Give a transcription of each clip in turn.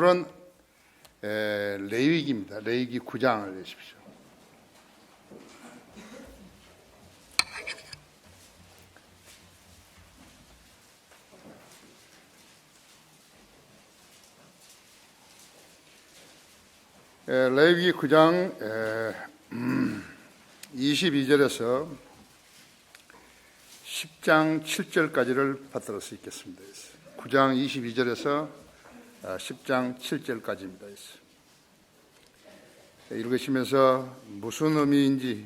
오늘은 레위기입니다. 레위기 9장을 내십시오. 레위기 9장 22절에서 10장 7절까지를 받들어 수 있겠습니다. 9장 22절에서 10장 7절까지입니다. 읽으시면서 무슨 의미인지,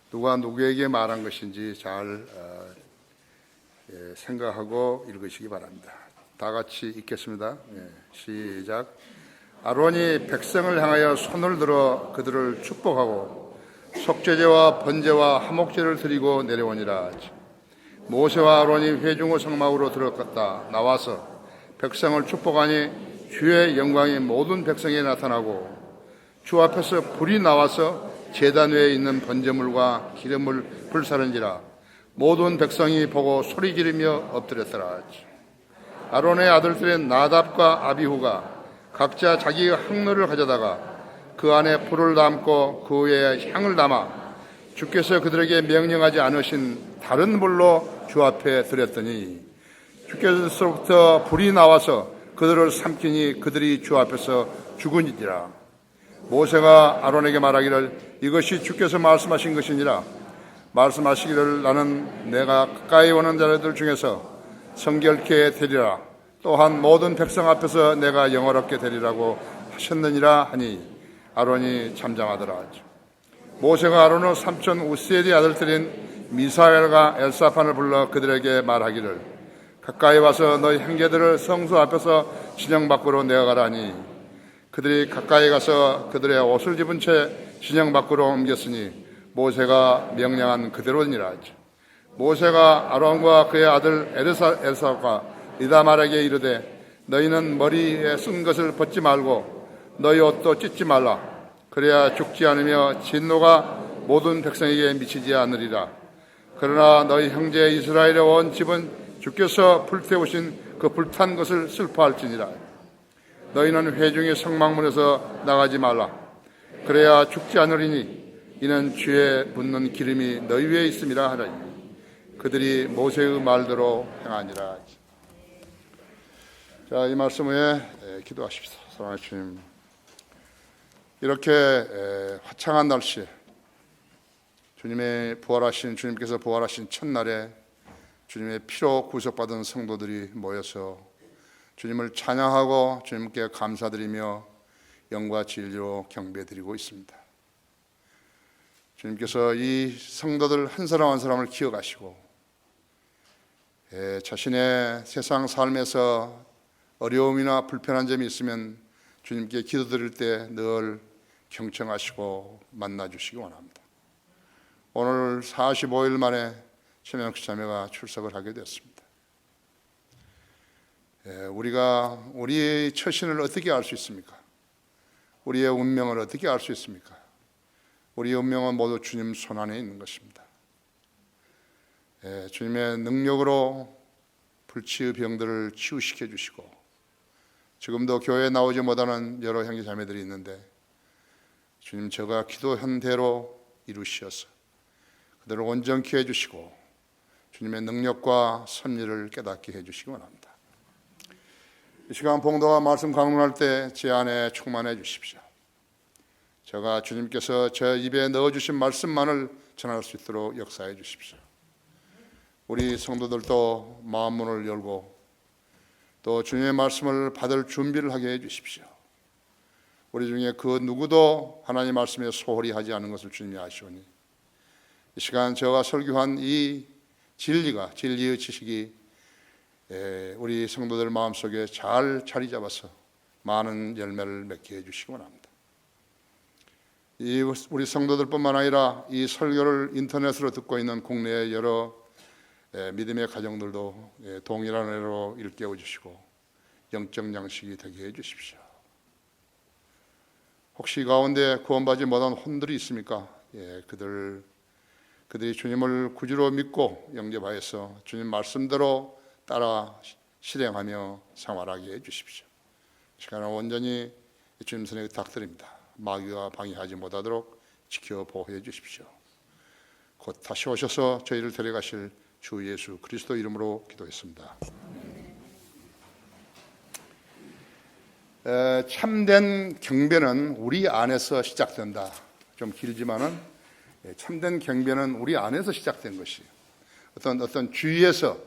누가 누구에게 말한 것인지 잘 생각하고 읽으시기 바랍니다. 다 같이 읽겠습니다. 시작. 아론이 백성을 향하여 손을 들어 그들을 축복하고 속죄제와 번제와 화목제를 드리고 내려오니라. 모세와 아론이 회중의 성막으로 들어갔다 나와서 백성을 축복하니 주의 영광이 모든 백성에 나타나고 주 앞에서 불이 나와서 제단 위에 있는 번제물과 기름을 불사른지라. 모든 백성이 보고 소리 지르며 엎드렸더라. 아론의 아들들인 나답과 아비후가 각자 자기의 항로를 가져다가 그 안에 불을 담고 그 위에 향을 담아 주께서 그들에게 명령하지 않으신 다른 불로 주 앞에 드렸더니 주께서부터 불이 나와서 그들을 삼키니 그들이 주 앞에서 죽으니라. 모세가 아론에게 말하기를 이것이 주께서 말씀하신 것이니라. 말씀하시기를 나는 내가 가까이 오는 자들 중에서 성결케 되리라. 또한 모든 백성 앞에서 내가 영화롭게 되리라고 하셨느니라 하니 아론이 잠잠하더라. 모세가 아론의 삼촌 우세리 아들들인 미사엘과 엘사판을 불러 그들에게 말하기를 가까이 와서 너희 형제들을 성소 앞에서 진영 밖으로 내어가라니 그들이 가까이 가서 그들의 옷을 집은 채 진영 밖으로 옮겼으니 모세가 명령한 그대로니라. 모세가 아론과 그의 아들 엘사과 이다말에게 이르되 너희는 머리에 쓴 것을 벗지 말고 너희 옷도 찢지 말라. 그래야 죽지 않으며 진노가 모든 백성에게 미치지 않으리라. 그러나 너희 형제 이스라엘의 온 집은 주께서 불태우신 그 불탄 것을 슬퍼할지니라. 너희는 회중의 성막문에서 나가지 말라. 그래야 죽지 않으리니 이는 주의 붓는 기름이 너희 위에 있음이라 하라니. 그들이 모세의 말대로 행하니라. 자, 이 말씀 후에 기도하십시다. 사랑하는 주님, 이렇게 화창한 날씨에 주님께서 부활하신 첫날에 주님의 피로 구속받은 성도들이 모여서 주님을 찬양하고 주님께 감사드리며 영과 진리로 경배드리고 있습니다. 주님께서 이 성도들 한 사람 한 사람을 기억하시고 자신의 세상 삶에서 어려움이나 불편한 점이 있으면 주님께 기도드릴 때 늘 경청하시고 만나주시기 원합니다. 오늘 45일 만에 최명수 자매가 출석을 하게 됐습니다. 우리가 우리의 처신을 어떻게 알 수 있습니까? 우리의 운명을 어떻게 알 수 있습니까? 우리의 운명은 모두 주님 손안에 있는 것입니다. 주님의 능력으로 불치의 병들을 치유시켜 주시고 지금도 교회에 나오지 못하는 여러 형제 자매들이 있는데 주님 제가 기도한 대로 이루시어서 그들을 온전케 해주시고 주님의 능력과 섭리를 깨닫게 해주시기 원합니다. 이 시간 봉도와 말씀 강론할 때 제 안에 충만해 주십시오. 제가 주님께서 제 입에 넣어주신 말씀만을 전할 수 있도록 역사해 주십시오. 우리 성도들도 마음문을 열고 또 주님의 말씀을 받을 준비를 하게 해주십시오. 우리 중에 그 누구도 하나님 말씀에 소홀히 하지 않은 것을 주님이 아시오니 이 시간 제가 설교한 이 진리의 지식이 우리 성도들 마음속에 잘 자리 잡아서 많은 열매를 맺게 해주시기 원합니다. 우리 성도들뿐만 아니라 이 설교를 인터넷으로 듣고 있는 국내의 여러 믿음의 가정들도 동일한 은혜로 일깨워 주시고 영적 양식이 되게 해 주십시오. 혹시 가운데 구원받지 못한 혼들이 있습니까? 그들이 주님을 구주로 믿고 영접하여서 주님 말씀대로 따라 실행하며 생활하게 해 주십시오. 시간을 온전히 주님 손에 닥드립니다. 마귀가 방해하지 못하도록 지켜 보호해 주십시오. 곧 다시 오셔서 저희를 데려가실 주 예수 그리스도 이름으로 기도했습니다. 참된 경배는 우리 안에서 시작된다. 좀 길지만은 참된 경배는 우리 안에서 시작된 것이에요. 어떤 주위에서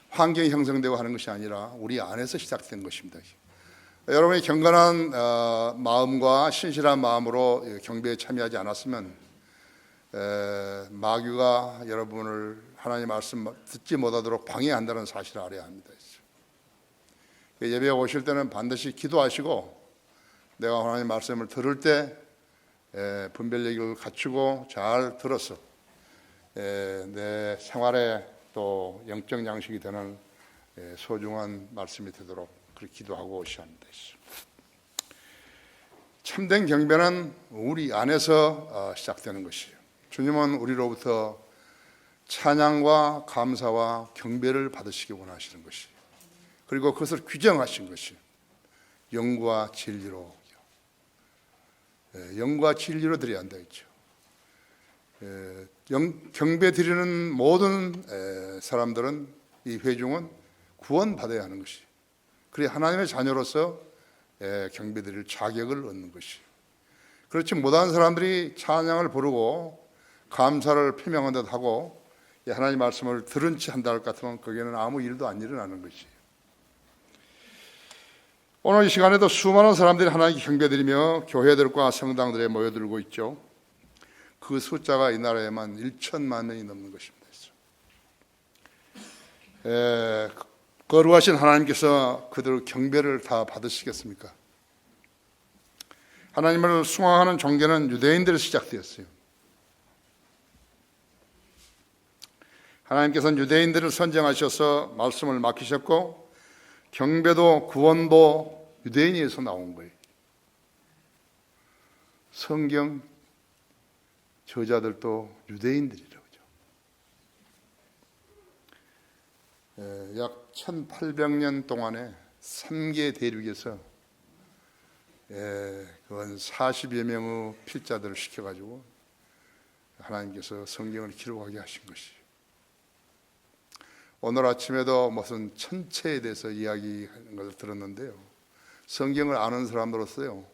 환경이 형성되고 하는 것이 아니라 우리 안에서 시작된 것입니다. 여러분이 경건한 마음과 신실한 마음으로 경배에 참여하지 않았으면 마귀가 여러분을 하나님의 말씀 듣지 못하도록 방해한다는 사실을 알아야 합니다. 예배에 오실 때는 반드시 기도하시고 내가 하나님의 말씀을 들을 때 분별력을 갖추고 잘 들어서 내 생활에 또 영적 양식이 되는 소중한 말씀이 되도록 그렇게 기도하고 오셔야 합니다. 참된 경배는 우리 안에서 시작되는 것이에요. 주님은 우리로부터 찬양과 감사와 경배를 받으시기 원하시는 것이에요. 그리고 그것을 규정하신 것이에요. 영과 진리로 영과 진리로 드려야 한다 했죠. 경배 드리는 모든 사람들은 이 회중은 구원받아야 하는 것이에요. 그래야 하나님의 자녀로서 경배 드릴 자격을 얻는 것이에요. 그렇지 못한 사람들이 찬양을 부르고 감사를 표명한 듯 하고 하나님 말씀을 들은 채 한다 할 것 같으면 거기에는 아무 일도 안 일어나는 것이에요. 오늘 이 시간에도 수많은 사람들이 하나님께 경배드리며 교회들과 성당들에 모여들고 있죠. 그 숫자가 이 나라에만 1천만 명이 넘는 것입니다. 거룩하신 하나님께서 그들 경배를 다 받으시겠습니까? 하나님을 숭앙하는 종교는 유대인들에 시작되었어요. 하나님께서는 유대인들을 선정하셔서 말씀을 맡기셨고 경배도 구원도 유대인에서 나온 거예요. 성경 저자들도 유대인들이라고 하죠. 약 1800년 동안에 3개 대륙에서 그건 40여 명의 필자들을 시켜가지고 하나님께서 성경을 기록하게 하신 것이에요. 오늘 아침에도 무슨 천체에 대해서 이야기하는 것을 들었는데요. 성경을 아는 사람들로서요,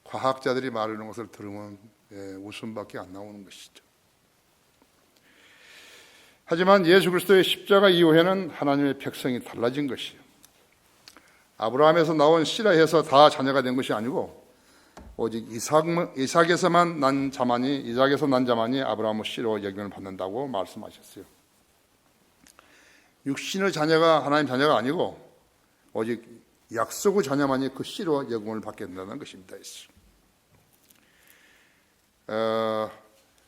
과학자들이 말하는 것을 들으면 웃음밖에 안 나오는 것이죠. 하지만 예수 그리스도의 십자가 이후에는 하나님의 백성이 달라진 것이에요. 아브라함에서 나온 시라에서 다 자녀가 된 것이 아니고 오직 이삭에서 난 자만이 아브라함의 씨로 여김을 받는다고 말씀하셨어요. 육신의 자녀가 하나님 자녀가 아니고 오직 약속의 자녀만이 그 씨로 여김을 받게 된다는 것입니다.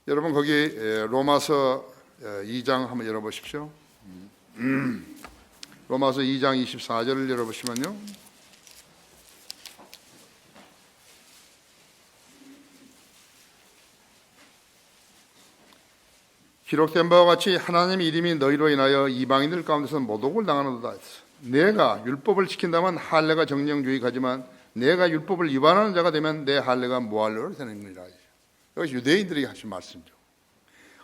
여러분 거기 로마서 2장 한번 열어보십시오. 로마서 2장 24절을 열어보시면요, 기록된 바와 같이 하나님의 이름이 너희로 인하여 이방인들 가운데서 모독을 당하는도다. 내가 율법을 지킨다면 할례가 정령주의가지만 내가 율법을 위반하는 자가 되면 내 할례가 무할례로 되는 것이라. 이것이 유대인들이 하신 말씀이죠.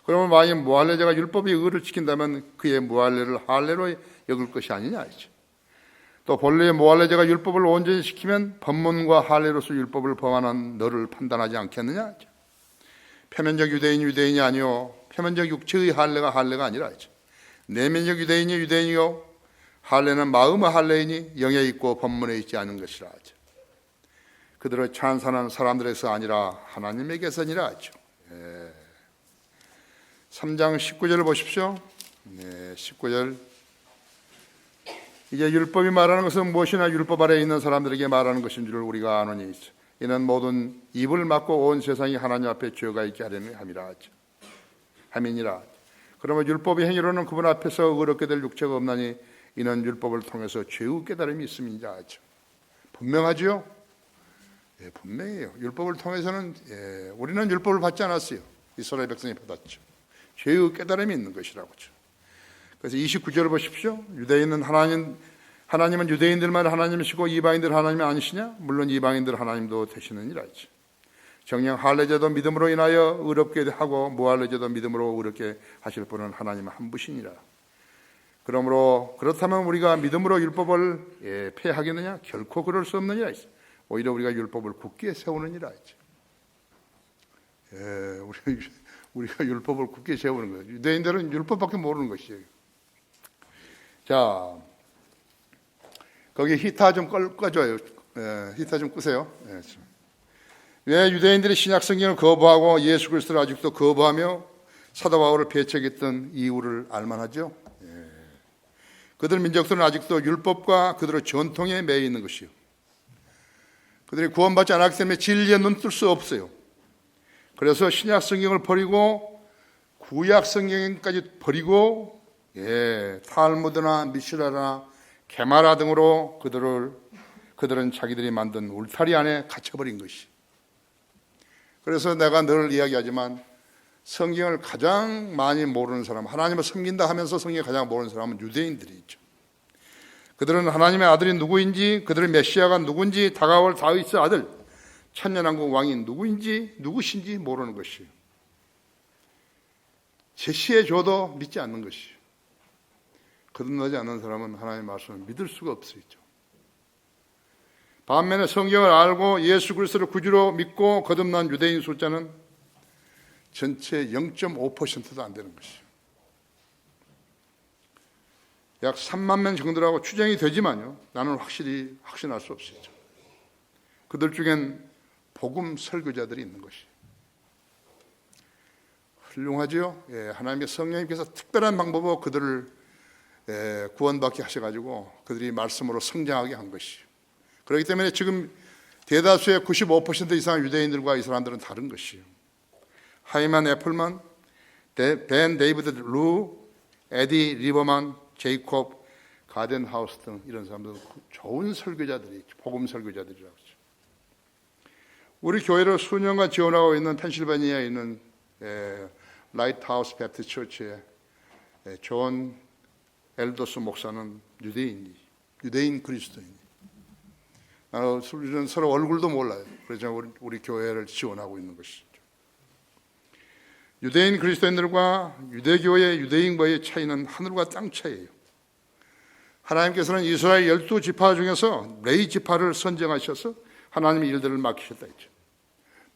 그러면 만약 무할례자가 율법의 의를 지킨다면 그의 무할례를 할례로 여길 것이 아니냐 하죠. 또 본래 무할례자가 율법을 온전히 지키면 법문과 할례로서 율법을 범하는 너를 판단하지 않겠느냐 하죠. 표면적 유대인이 아니요 표면적 육체의 할례가 아니라 하죠. 내면적 유대인이요 할례는 마음의 할례이니 영에 있고 법문에 있지 않은 것이라 하죠. 그들을 찬송하는 사람들에서 아니라 하나님에게서니라 하죠. 3장 19절을 보십시오. 19절. 이제 율법이 말하는 것은 무엇이나 율법 아래에 있는 사람들에게 말하는 것인 줄 우리가 아노니 이는 모든 입을 막고 온 세상이 하나님 앞에 죄가 있게 하려는 함이라 하죠. 함이니라. 그러면 율법의 행위로는 그분 앞에서 의롭게 될 육체가 없나니 이는 율법을 통해서 죄의 깨달음이 있음이니라 하죠. 분명하죠? 분명해요. 율법을 통해서는 우리는 율법을 받지 않았어요. 이스라엘 백성이 받았죠. 죄의 깨달음이 있는 것이라고죠. 그래서 29절을 보십시오. 유대인은 하나님 하나님은 유대인들만 하나님이시고 이방인들 하나님이 아니시냐? 물론 이방인들 하나님도 되시느니라 했지. 정녕 할례제도 믿음으로 인하여 의롭게 하고 무할례제도 믿음으로 의롭게 하실 분은 하나님 한 분이시니라. 그러므로 그렇다면 우리가 믿음으로 율법을 폐하겠느냐? 결코 그럴 수 없느니라 했지. 오히려 우리가 율법을 굳게 세우느니라 했지. 우리가 율법을 굳게 세우는 거예요. 유대인들은 율법밖에 모르는 것이에요. 자, 거기 히타 좀 꺼줘요. 히타 좀 끄세요. 왜 유대인들이 신약 성경을 거부하고 예수 그리스도를 아직도 거부하며 사도 바울을 배척했던 이유를 알만하죠. 그들 민족들은 아직도 율법과 그들의 전통에 매여 있는 것이요. 그들이 구원받지 않았기 때문에 진리에 눈뜰 수 없어요. 그래서 신약 성경을 버리고 구약 성경까지 버리고 탈무드나 미슈라나 게마라 등으로 그들은 자기들이 만든 울타리 안에 갇혀버린 것이. 그래서 내가 늘 이야기하지만 성경을 가장 많이 모르는 사람, 하나님을 섬긴다 하면서 성경을 가장 모르는 사람은 유대인들이 있죠. 그들은 하나님의 아들이 누구인지, 그들의 메시아가 누구인지, 다가올 다윗의 아들 천년왕국 왕이 누구신지 모르는 것이에요. 제시해줘도 믿지 않는 것이에요. 거듭나지 않는 사람은 하나님의 말씀을 믿을 수가 없어요. 반면에 성경을 알고 예수 그리스도를 구주로 믿고 거듭난 유대인 숫자는 전체 0.5%도 안 되는 것이에요. 약 3만 명 정도라고 추정이 되지만요, 나는 확신할 수 없습니다. 그들 중엔 복음 설교자들이 있는 것이 훌륭하죠. 하나님의 성령님께서 특별한 방법으로 그들을 구원받게 하셔가지고 그들이 말씀으로 성장하게 한 것이. 그렇기 때문에 지금 대다수의 95% 이상의 유대인들과 이 사람들은 다른 것이에요. 하이만 애플만, 벤 데이비드 루, 에디 리버만, 제이콥 가덴하우스 등 이런 사람들은 좋은 설교자들이, 복음 설교자들이라고 하죠. 우리 교회를 수년간 지원하고 있는 펜실베니아에 있는 라이트하우스 배프티스트 처치의 존 엘더스 목사는 유대인 그리스도인이. 우리는 서로 얼굴도 몰라요. 그래서 우리 교회를 지원하고 있는 것이죠. 유대인 그리스도인들과 유대교의 유대인과의 차이는 하늘과 땅 차이예요. 하나님께서는 이스라엘 12지파 중에서 레위 지파를 선정하셔서 하나님의 일들을 맡기셨다 했죠.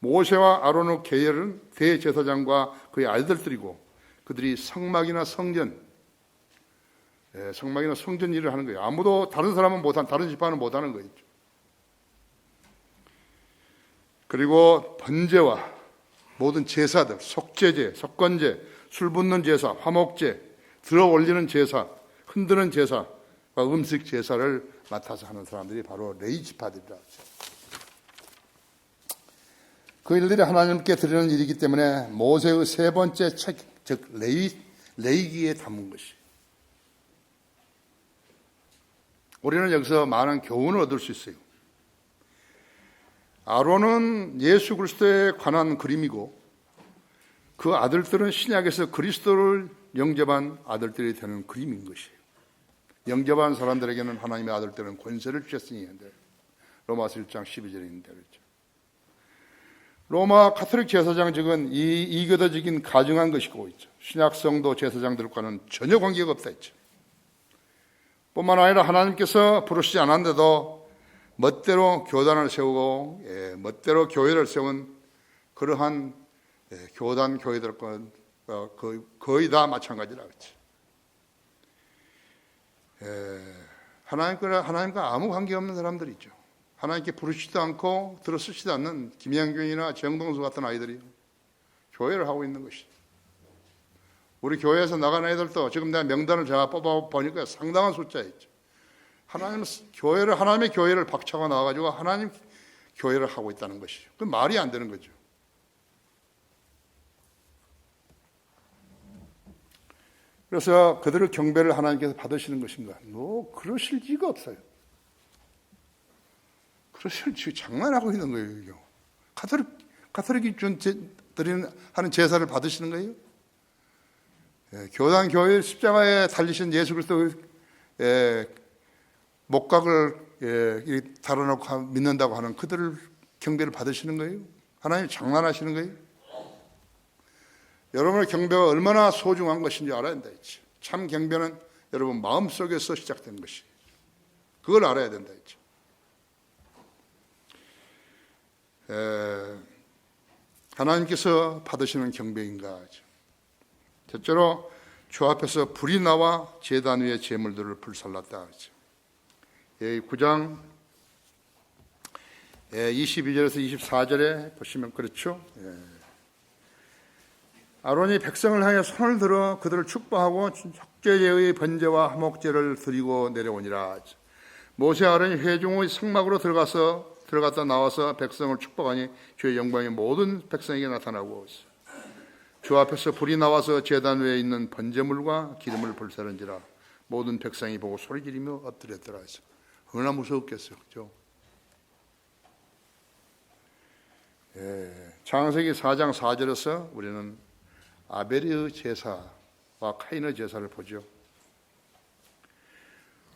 모세와 아론의 계열은 대제사장과 그의 아들들이고 그들이 성막이나 성전 일을 하는 거예요. 아무도 다른 지파는 못하는 거예요. 그리고 번제와 모든 제사들, 속죄제, 석건제, 술 붓는 제사, 화목제, 들어 올리는 제사, 흔드는 제사와 음식 제사를 맡아서 하는 사람들이 바로 레위 지파들이라 하죠. 그 일들이 하나님께 드리는 일이기 때문에 모세의 세 번째 책, 즉 레위기에 담은 것이. 우리는 여기서 많은 교훈을 얻을 수 있어요. 아론은 예수 그리스도에 관한 그림이고 그 아들들은 신약에서 그리스도를 영접한 아들들이 되는 그림인 것이에요. 영접한 사람들에게는 하나님의 아들들은 권세를 주셨으니 로마서 1장 12절에 있는데 그렇죠. 로마 가톨릭 제사장 즉은 이교도적인 가증한 것이고 있죠. 신약 성도 제사장들과는 전혀 관계가 없다 했죠. 뿐만 아니라 하나님께서 부르시지 않았는데도 멋대로 교단을 세우고 멋대로 교회를 세운 그러한 교단 교회들과 거의 다 마찬가지라 그랬죠. 하나님과 아무 관계없는 사람들이죠. 하나님께 부르시지도 않고 들어쓰지도 않는 김양균이나 정동수 같은 아이들이 교회를 하고 있는 것이죠. 우리 교회에서 나간 애들도 지금 내가 명단을 제가 뽑아보니까 상당한 숫자였죠. 하나님의 교회를 박차고 나와가지고 하나님 교회를 하고 있다는 것이죠. 그 말이 안 되는 거죠. 그래서 그들의 경배를 하나님께서 받으시는 것인가? 그러실 리가 없어요. 그러실 지 장난하고 있는 거예요. 가톨릭이 하는 제사를 받으시는 거예요? 교단 교회 십자가에 달리신 예수 그리스도 목각을 달아놓고 믿는다고 하는 그들을 경배를 받으시는 거예요? 하나님 장난하시는 거예요? 여러분의 경배가 얼마나 소중한 것인지 알아야 된다 했죠. 참 경배는 여러분 마음속에서 시작된 것이에요. 그걸 알아야 된다 했죠. 하나님께서 받으시는 경배인가 하죠. 첫째로 주 앞에서 불이 나와 제단 위의 제물들을 불살랐다 하죠. 9장 22절에서 24절에 보시면 그렇죠. 아론이 백성을 향해 손을 들어 그들을 축복하고 속죄제의 번제와 화목제를 드리고 내려오니라. 모세 아론이 회중의 성막으로 들어갔다 나와서 백성을 축복하니 주의 영광이 모든 백성에게 나타나고 주 앞에서 불이 나와서 제단 위에 있는 번제물과 기름을 불사른지라. 모든 백성이 보고 소리 지르며 엎드렸더라. 얼마나 무서웠겠어요, 그렇죠? 창세기 4장 4절에서 우리는 아벨의 제사와 카인의 제사를 보죠.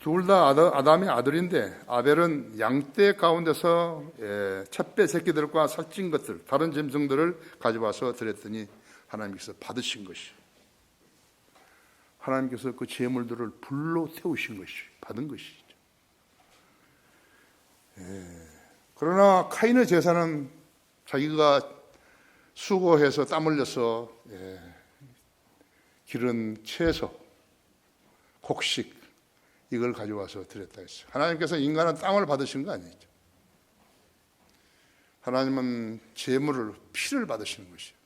둘 다 아담의 아들인데 아벨은 양떼 가운데서 첫 배 새끼들과 살찐 것들, 다른 짐승들을 가져와서 드렸더니 하나님께서 받으신 것이, 하나님께서 그 제물들을 불로 태우신 것이, 받은 것이죠. 그러나 카인의 제사는 자기가 수고해서 땀 흘려서 기른 채소, 곡식 이걸 가져와서 드렸다 했어요. 하나님께서 인간은 땀을 받으신 거 아니죠. 하나님은 제물을, 피를 받으시는 것이에요.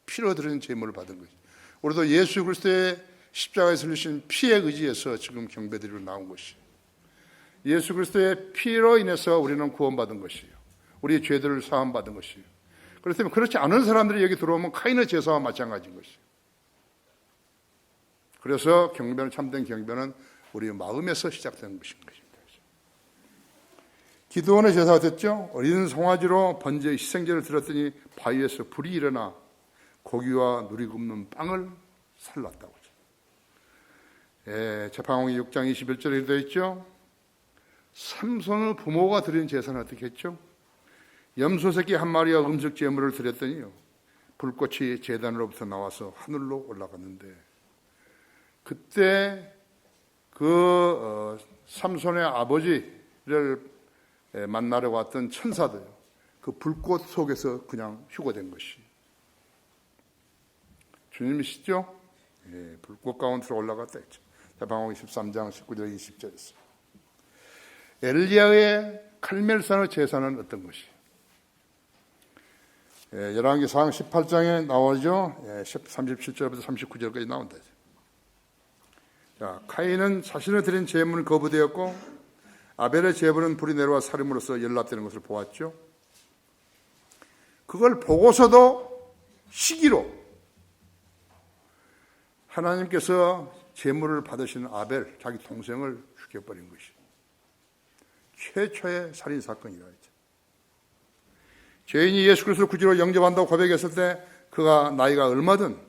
피로 드리는 제물을 받은 것이죠. 우리도 예수 그리스도의 십자가에 설리신 피에 의지해서 지금 경배드리러 나온 것이에요. 예수 그리스도의 피로 인해서 우리는 구원받은 것이에요. 우리의 죄들을 사함받은 것이에요. 그렇기 때문에 그렇지 않은 사람들이 여기 들어오면 카인의 제사와 마찬가지인 것이에요. 그래서 경배는, 참된 경배는 우리의 마음에서 시작되는 것인 것입니다. 기드온의 제사가 됐죠. 어린 송아지로 번제 희생제를 드렸더니 바위에서 불이 일어나 고기와 누리 굽는 빵을 살랐다고 하죠. 제방송이 6장 21절에 되어 있죠. 삼손의 부모가 드린 제사는 어떻게 했죠? 염소 새끼 한 마리와 음식 제물을 드렸더니요, 불꽃이 제단으로부터 나와서 하늘로 올라갔는데, 그때 삼손의 아버지를 만나러 왔던 천사들, 그 불꽃 속에서 그냥 휴거된 것이 주님이시죠? 불꽃 가운데로 올라갔다 했죠. 제방송 23장 19절 20절에서 엘리야의 칼멜산의 제사는 어떤 것이에요? 열왕기상 18장에 나오죠. 37절부터 39절까지 나온다. 자, 카인은 자신을 드린 제물은 거부되었고 아벨의 제물은 불이 내려와 살음으로써 연락되는 것을 보았죠. 그걸 보고서도 시기로 하나님께서 제물을 받으시는 아벨, 자기 동생을 죽여버린 것이 최초의 살인사건이라 했죠. 죄인이 예수 그리스도를 구주로 영접한다고 고백했을 때 그가 나이가 얼마든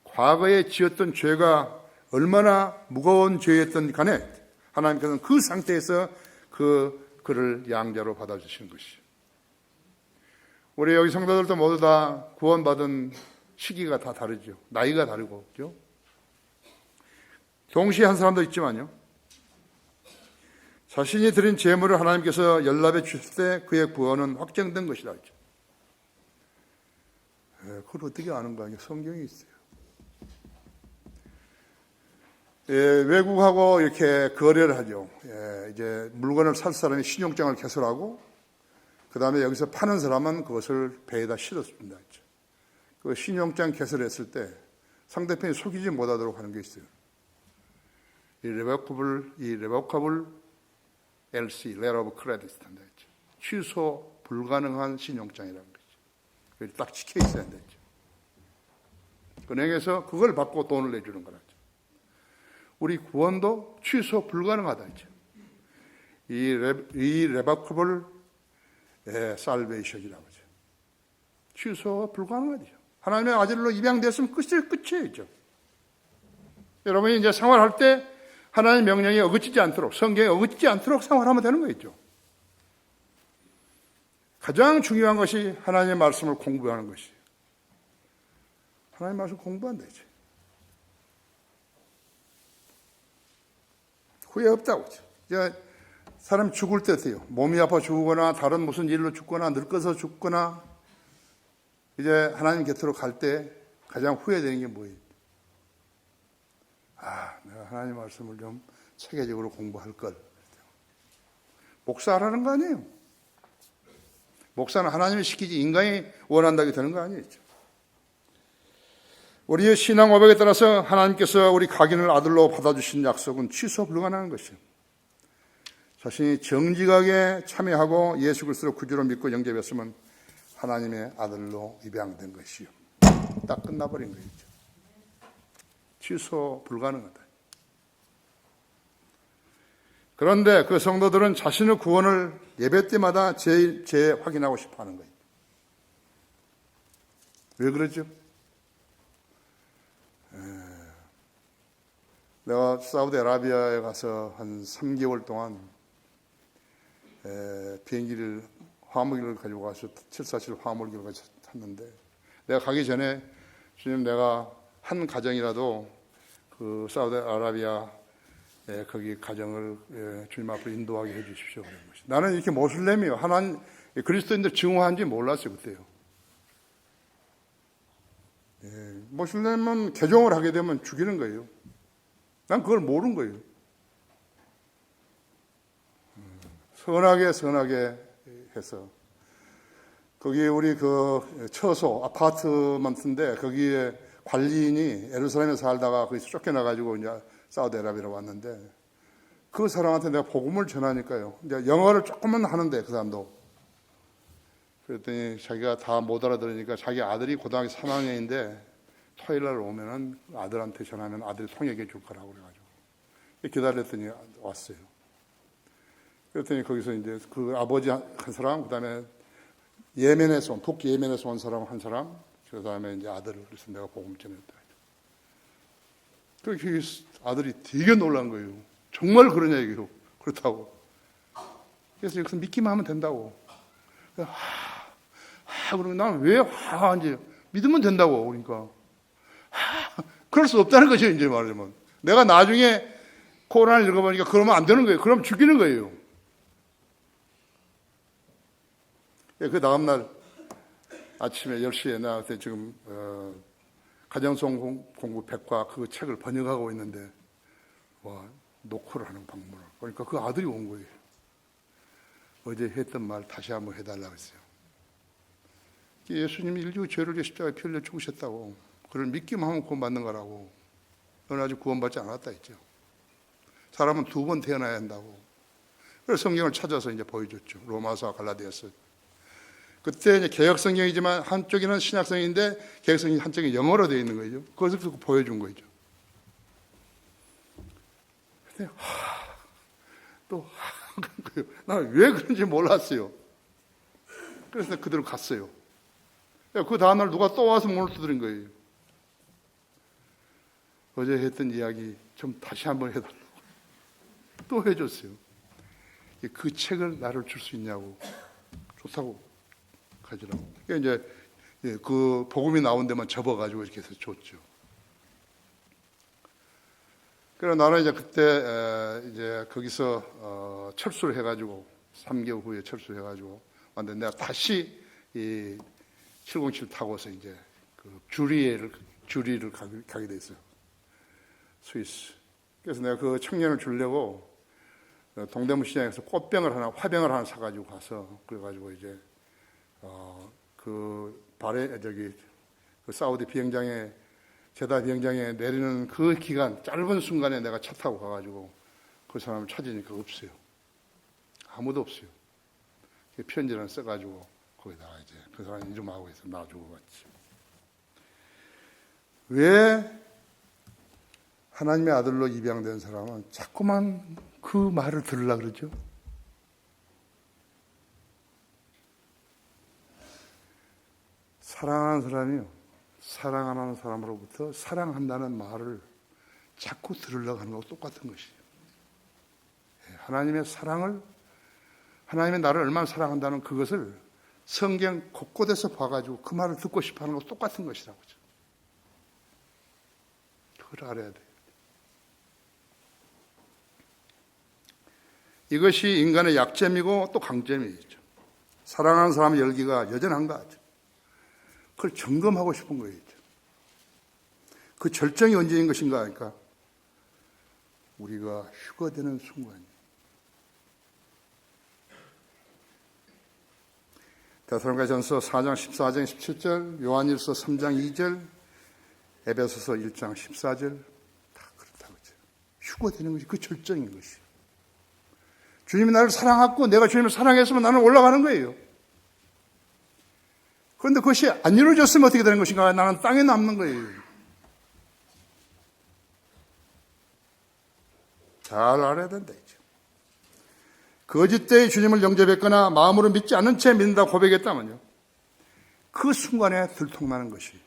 과거에 지었던 죄가 얼마나 무거운 죄였던 간에 하나님께서는 그 상태에서 그를 양자로 받아주시는 것이죠. 우리 여기 성도들도 모두 다 구원받은 시기가 다 다르죠. 나이가 다르고, 그죠? 동시에 한 사람도 있지만요, 자신이 드린 제물을 하나님께서 연락해 주실 때 그의 구원은 확정된 것이라 했죠. 그걸 어떻게 아는가? 성경이 있어요. 외국하고 이렇게 거래를 하죠. 이제 물건을 살 사람이 신용장을 개설하고, 그 다음에 여기서 파는 사람은 그것을 배에다 실어줍니다. 그 신용장 개설했을 때 상대편이 속이지 못하도록 하는 게 있어요. 이 레버커블 LC, Letter of Credit 한다 했죠. 취소 불가능한 신용장이라는 거죠. 딱 찍혀 있어야 된다 했죠. 은행에서 그걸 받고 돈을 내주는 거라죠. 우리 구원도 취소 불가능하다 했죠. 이 레버커블 살베이션이라고 하죠. 취소 불가능하죠. 하나님의 아들로 입양됐으면 끝이에요. 여러분이 이제 생활할 때 하나님의 명령에 어긋지지 않도록, 성경에 어긋지지 않도록 생활하면 되는 거겠죠. 가장 중요한 것이 하나님의 말씀을 공부하는 것이에요. 하나님의 말씀을 공부한다 이제. 후회 없다고. 이제 사람이 죽을 때 어때요? 몸이 아파 죽거나 다른 무슨 일로 죽거나 늙어서 죽거나 이제 하나님 곁으로 갈 때 가장 후회되는 게 뭐예요? 내가 하나님 말씀을 좀 체계적으로 공부할 걸. 목사하라는 거 아니에요. 목사는 하나님이 시키지 인간이 원한다고 되는 거 아니겠죠. 우리의 신앙 고백에 따라서 하나님께서 우리 각인을 아들로 받아주신 약속은 취소 불가능한 것이에요. 자신이 정직하게 참여하고 예수 그리스도를 구주로 믿고 영접했으면 하나님의 아들로 입양된 것이요. 딱 끝나버린 거죠. 취소 불가능하다. 그런데 그 성도들은 자신의 구원을 예배 때마다 재확인하고 싶어 하는 거예요. 왜 그러죠? 내가 사우디아라비아에 가서 한 3개월 동안 비행기를 화물기를 가지고 가서 747 화물기를 가지고 탔는데 내가 가기 전에 주님 내가 한 가정이라도 그 사우디아라비아 거기 가정을 주님 앞으로 인도하게 해 주십시오. 나는 이렇게 모슬렘이요. 하나님 그리스도인들 증오한지 몰랐어요 그때요. 모슬렘은 개종을 하게 되면 죽이는 거예요. 난 그걸 모르는 거예요. 선하게 해서 거기에 우리 그 처소 아파트먼트인데 거기에 관리인이 예루살렘에 살다가 거기서 쫓겨나가지고 이제 사우디아라비아로 왔는데 그 사람한테 내가 복음을 전하니까요. 이제 영어를 조금은 하는데 그 사람도 그랬더니 자기가 다 못 알아들으니까 자기 아들이 고등학교 3학년인데 토요일 날 오면은 아들한테 전하면 아들이 통역해 줄 거라고 그래가지고 기다렸더니 왔어요. 그랬더니 거기서 이제 그 아버지 한 사람, 그 다음에 예멘에서 온, 북예멘에서 온 사람 한 사람, 그 다음에 이제 아들을, 그래서 내가 복음 전했다. 그 아들이 되게 놀란 거예요. 정말 그러냐, 이게요. 그렇다고. 그래서 여기서 믿기만 하면 된다고. 그러면 나는 왜 하는지 믿으면 된다고. 그러니까. 그럴 수 없다는 거죠, 이제 말하자면. 내가 나중에 코란을 읽어보니까 그러면 안 되는 거예요. 그럼 죽이는 거예요. 그 다음날 아침에 10시에 나 그때 지금 가정성 공부 백과 그 책을 번역하고 있는데 녹화를 하는 방문을 그러니까 그 아들이 온 거예요. 어제 했던 말 다시 한번 해달라고 했어요. 예수님이 인류 죄를 위해 십자가에 피 흘려 죽으셨다고. 그걸 믿기만 하면 구원받는 거라고. 너는 아직 구원받지 않았다 했죠. 사람은 2번 태어나야 한다고. 그래서 성경을 찾아서 이제 보여줬죠. 로마서와 갈라디아서. 그때 이제 개혁 성경이지만 한쪽에는 신약 성경인데 개혁 성경이 한쪽에 영어로 되어 있는 거죠. 그것을 보여준 거죠. 근데 나는 왜 그런지 몰랐어요. 그래서 그대로 갔어요. 그 다음날 누가 또 와서 문을 두드린 거예요. 어제 했던 이야기 좀 다시 한번 해달라고. 또 해줬어요. 그 책을 나를 줄 수 있냐고. 좋다고 가지라고. 이제 그 복음이 나온 데만 접어가지고 이렇게 해서 줬죠. 그래서 나는 이제 그때 이제 거기서 철수를 해가지고 3개월 후에 철수해가지고 왔는데 내가 다시 이 707 타고서 이제 그 주리를 가게 됐어요. 스위스. 그래서 내가 그 청년을 주려고 동대문 시장에서 화병을 하나 사가지고 가서 그래가지고 이제 그 사우디 비행장에 제다 비행장에 내리는 그 기간 짧은 순간에 내가 차 타고 가가지고 그 사람을 찾으니까 없어요. 아무도 없어요. 편지를 써가지고 거기다가 이제 그 사람 이름하고 해서 놔주고 갔지. 왜 하나님의 아들로 입양된 사람은 자꾸만 그 말을 들으려고 그러죠? 사랑하는 사람이요. 사랑하는 사람으로부터 사랑한다는 말을 자꾸 들으려고 하는 것과 똑같은 것이에요. 하나님의 사랑을, 하나님의 나를 얼마나 사랑한다는 그것을 성경 곳곳에서 봐가지고 그 말을 듣고 싶어하는 것과 똑같은 것이라고. 그걸 알아야 돼요. 이것이 인간의 약점이고 또 강점이죠. 사랑하는 사람의 열기가 여전한가 하죠. 그걸 점검하고 싶은 거예요. 그 절정이 언제인 것인가 하니까 우리가 휴거되는 순간이에요. 데살로니가전서 4장 14장 17절, 요한일서 3장 2절, 에베소서 1장 14절 다 그렇다고 하죠. 휴거되는 것이 그 절정인 것이에요. 주님이 나를 사랑하고 내가 주님을 사랑했으면 나는 올라가는 거예요. 그런데 그것이 안 이루어졌으면 어떻게 되는 것인가? 나는 땅에 남는 거예요. 잘 알아야 된다. 거짓되이 주님을 영접했거나 마음으로 믿지 않는 채 믿는다고 고백했다면요, 그 순간에 들통나는 것이죠.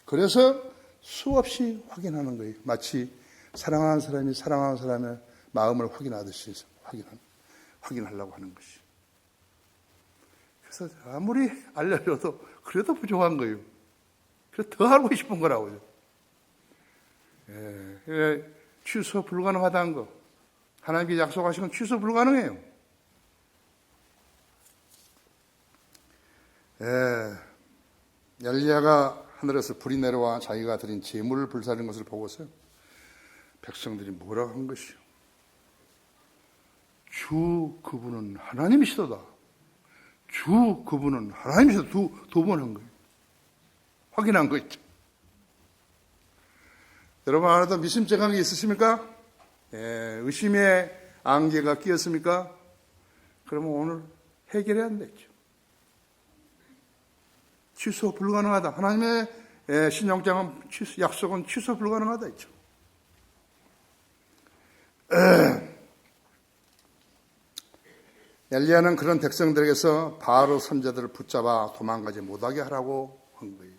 그래서 수없이 확인하는 거예요. 마치 사랑하는 사람이 사랑하는 사람의 마음을 확인하듯이 확인하려고 하는 것이. 그래서 아무리 알려줘도 그래도 부족한 거예요. 그래서 더 알고 싶은 거라고요. 취소 불가능하다는 거. 하나님께 약속하신 건 취소 불가능해요. 엘리야가 하늘에서 불이 내려와 자기가 드린 제물을 불사르는 것을 보고서 백성들이 뭐라고 한 것이요? 주 그분은 하나님이시도다. 주 그분은 하나님이시다. 두 번 한 거예요. 확인한 거 있죠. 여러분 하나도 미심쩍은 게 있으십니까? 의심의 안개가 끼었습니까? 그러면 오늘 해결해야 되죠. 취소 불가능하다. 하나님의 신영장은 약속은 취소 불가능하다 했죠. 엘리야는 그런 백성들에게서 바로 선자들을 붙잡아 도망가지 못하게 하라고 한 거예요.